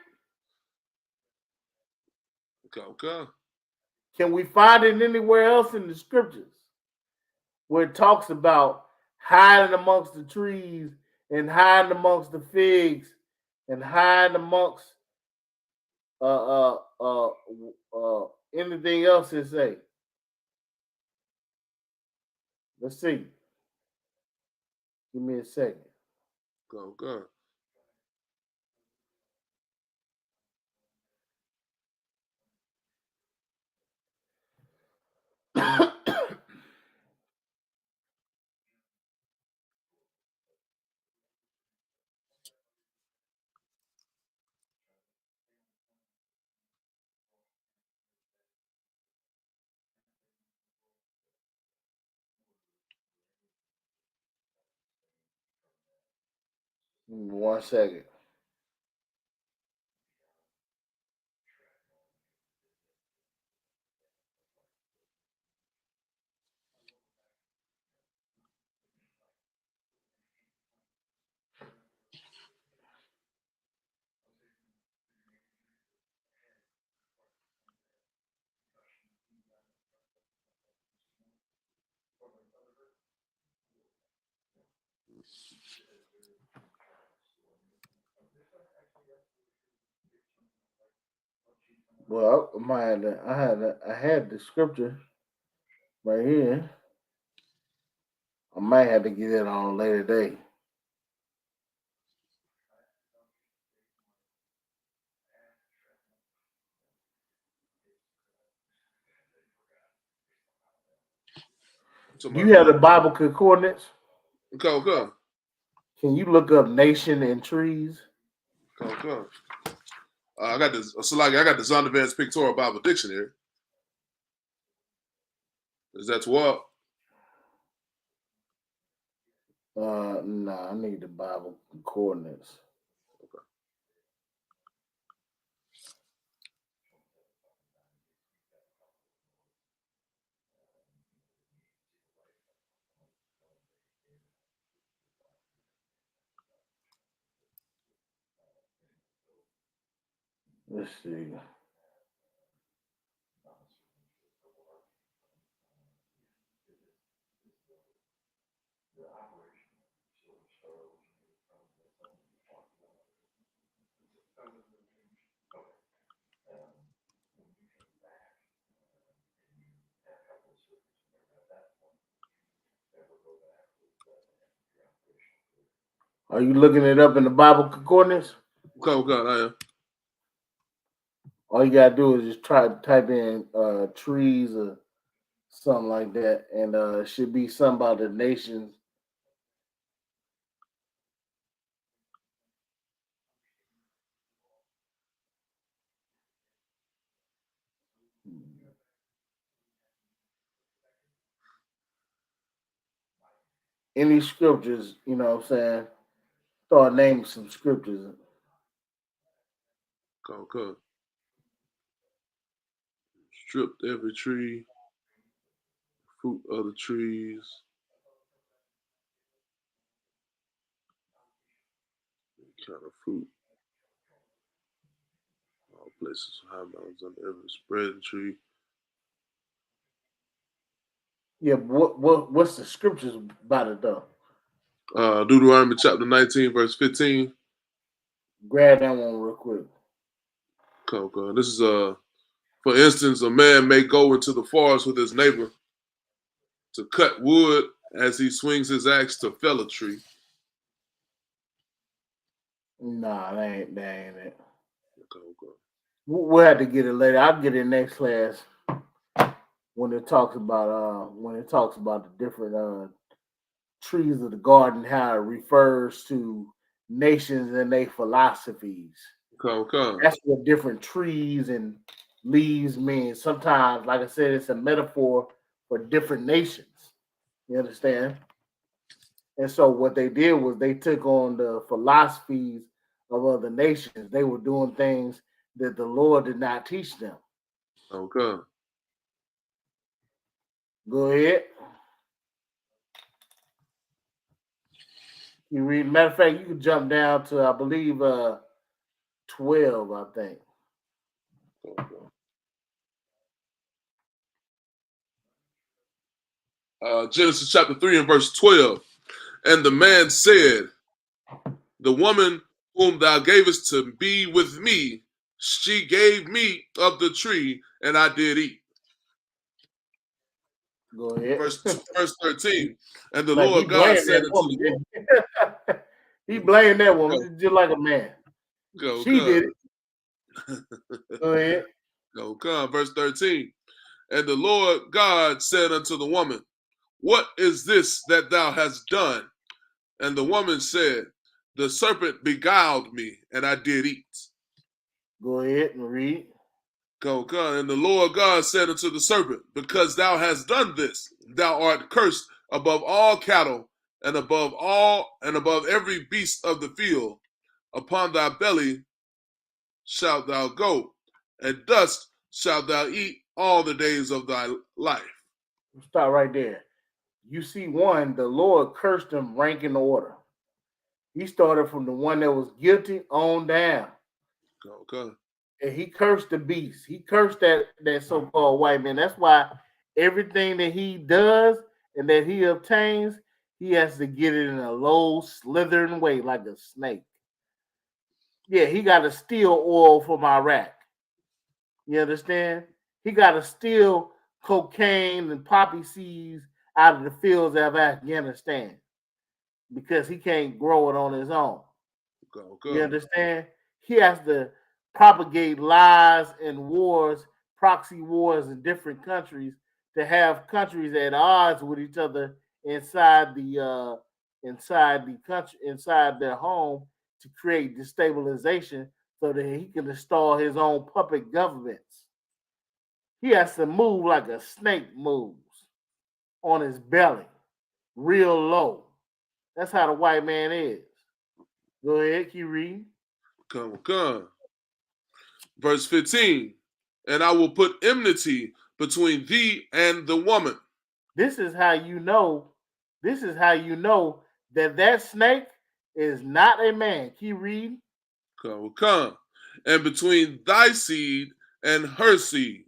Okay. Can we find it anywhere else in the scriptures where it talks about hiding amongst the trees and hiding amongst the figs and hiding amongst uh uh uh anything else it say? Let's see. Give me a second. Okay. One second. Well, I had the scripture right here. I might have to get it on a later date. So Do you have the Bible concordance? Okay. Can you look up nation and trees? Okay. I got this. So like I got the Zondervan's Pictorial Bible Dictionary. Is that what? Nah, I need the Bible concordance. Okay. Let's see. Are you looking it up in the Bible concordance? Okay. I am. All you gotta do is just try to type in trees or something like that, and it should be something about the nations. Any scriptures, you know what I'm saying? Start naming some scriptures. Okay. Stripped every tree, fruit of the trees, kind of fruit, all places, high mountains on every spreading tree. Yeah, what's the scriptures about it though? Deuteronomy chapter 19, verse 15. Grab that one real quick. Okay. This is for instance, a man may go into the forest with his neighbor to cut wood as he swings his axe to fell a tree. Nah, that ain't it. Okay. We'll have to get it later. I'll get it next class when it talks about the different trees of the garden, how it refers to nations and their philosophies. Okay. That's what different trees and leaves mean. Sometimes, like I said, it's a metaphor for different nations. You understand? And so what they did was they took on the philosophies of other nations. They were doing things that the Lord did not teach them. Okay. Go ahead. You read. Matter of fact, you can jump down to I believe 12. I think. Genesis chapter 3 and verse 12. And the man said, the woman whom thou gavest to be with me, she gave me of the tree, and I did eat. Go ahead. Verse 13. And the Like he Lord God blamed said that unto woman. the He blamed that woman, woman just like a man. go She did come. it. Go ahead. Go come. Verse 13. And the Lord God said unto the woman, what is this that thou hast done? And the woman said, the serpent beguiled me, and I did eat. Go ahead and read. Go come. And the Lord God said unto the serpent, because thou hast done this, thou art cursed above all cattle, and above every beast of the field. Upon thy belly shalt thou go, and dust shalt thou eat all the days of thy life. Stop right there. You see, one, the Lord cursed them rank in order. He started from the one that was guilty on down. Okay. And he cursed the beast. He cursed that so-called white man. That's why everything that he does and that he obtains, he has to get it in a low, slithering way like a snake. Yeah, he got to steal oil from Iraq. You understand? He got to steal cocaine and poppy seeds out of the fields of Afghanistan because he can't grow it on his own. You Okay. understand? He has to propagate lies and wars, proxy wars in different countries to have countries at odds with each other inside the country, inside their home, to create destabilization so that he can install his own puppet governments. He has to move like a snake moves, on his belly, real low. That's how the white man is. Go ahead, keep reading. Come. Verse 15. And I will put enmity between thee and the woman. This is how you know. This is how you know that snake is not a man. Keep reading. Come. And between thy seed and her seed.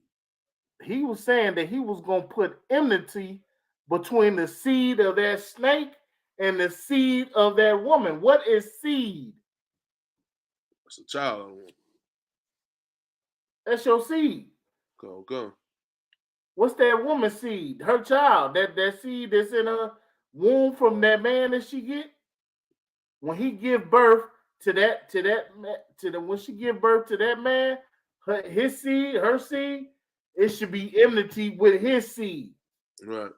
He was saying that he was going to put enmity between the seed of that snake and the seed of that woman. What is seed? That's a child. That's your seed. Come. What's that woman's seed? Her child. That seed that's in her womb from that man that she get. When he give birth when she give birth to that man, his seed, her seed, it should be enmity with his seed. Right.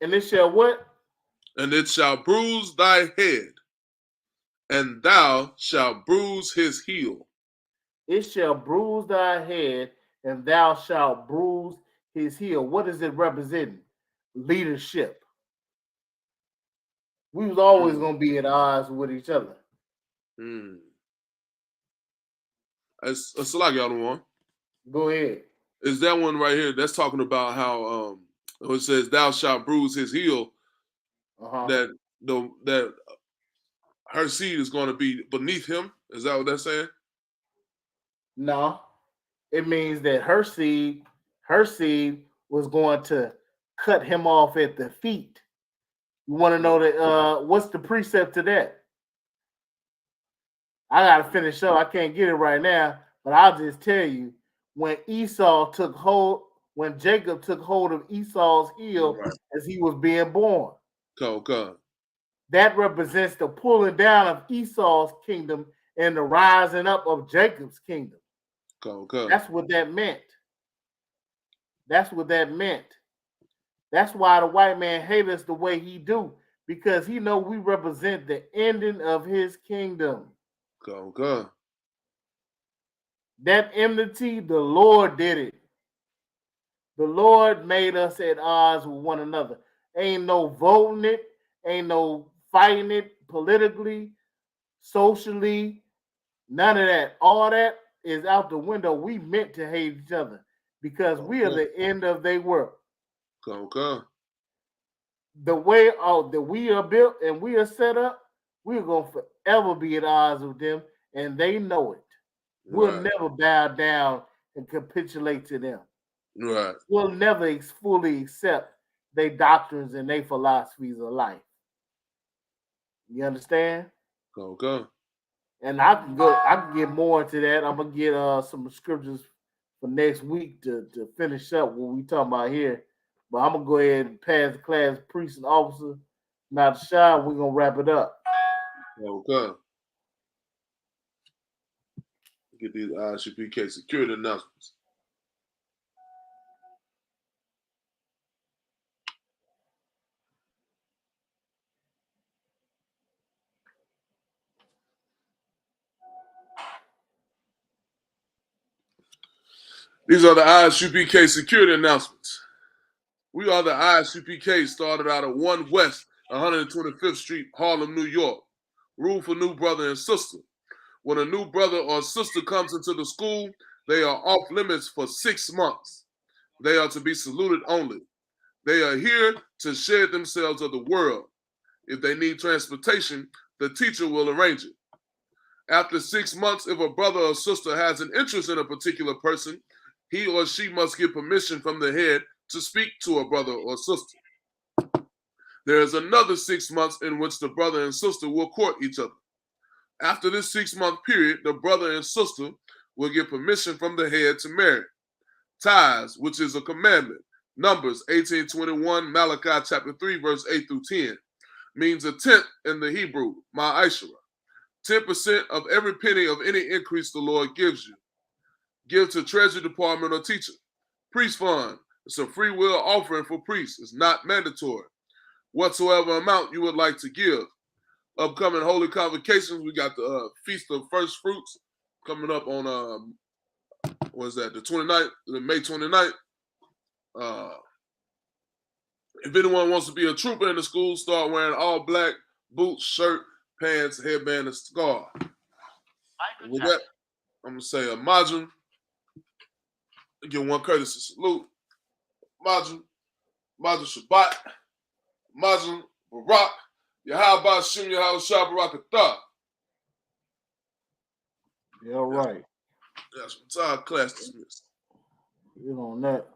And it shall what? And it shall bruise thy head, and thou shalt bruise his heel. It shall bruise thy head, and thou shalt bruise his heel. What is it representing? Leadership. We was always gonna be at odds with each other. That's like y'all one. Go ahead. Is that one right here? That's talking about how it says, "Thou shalt bruise his heel." That that her seed is going to be beneath him. Is that what that's saying? No, it means that her seed was going to cut him off at the feet. You want to know that? What's the precept to that? I gotta finish up. I can't get it right now, but I'll just tell you when Jacob took hold of Esau's heel as he was being born. Okay. That represents the pulling down of Esau's kingdom and the rising up of Jacob's kingdom. Okay. That's what that meant. That's what that meant. That's why the white man hates us the way he do, because he know we represent the ending of his kingdom. Okay. That enmity, the Lord did it. The Lord made us at odds with one another. Ain't no voting it, ain't no fighting it politically, socially, none of that. All that is out the window. We meant to hate each other because we are the end of their world. Come. The way that we are built and we are set up, we're gonna forever be at odds with them, and they know it. We'll Right. never bow down and capitulate to them. Right. We'll never fully accept their doctrines and their philosophies of life. You understand? Come. And I can get more into that. I'm gonna get some scriptures for next week to finish up what we talking about here. But I'm gonna go ahead and pass the class priest and officer. Now Shah, we're gonna wrap it up. Okay. Get these ISUPK security announcements. These are the ISUPK security announcements. We are the ISUPK, started out of 1 West 125th Street, Harlem, New York. Rule for new brother and sister. When a new brother or sister comes into the school, they are off limits for 6 months. They are to be saluted only. They are here to shed themselves of the world. If they need transportation, the teacher will arrange it. After 6 months, if a brother or sister has an interest in a particular person, he or she must get permission from the head to speak to a brother or sister. There is another 6 months in which the brother and sister will court each other. After this 6-month period, the brother and sister will get permission from the head to marry. Ties, which is a commandment, Numbers 18:21, Malachi chapter 3, verse 8 through 10, means a tenth in the Hebrew, ma'ashara. 10% of every penny of any increase the Lord gives you. Give to Treasury Department or teacher. Priest fund. It's a free will offering for priests. It's not mandatory. Whatsoever amount you would like to give. Upcoming holy convocations, we got the Feast of First Fruits coming up on, the 29th, May 29th. If anyone wants to be a trooper in the school, start wearing all black, boots, shirt, pants, headband, and scarf. With that, I'm going to say a Majum. Give one courtesy salute. Majum Shabbat. Majum Barak. Yahweh Shem Yahweh Shah Barakatah. Yeah, right. That's what time class dismissed. You on that.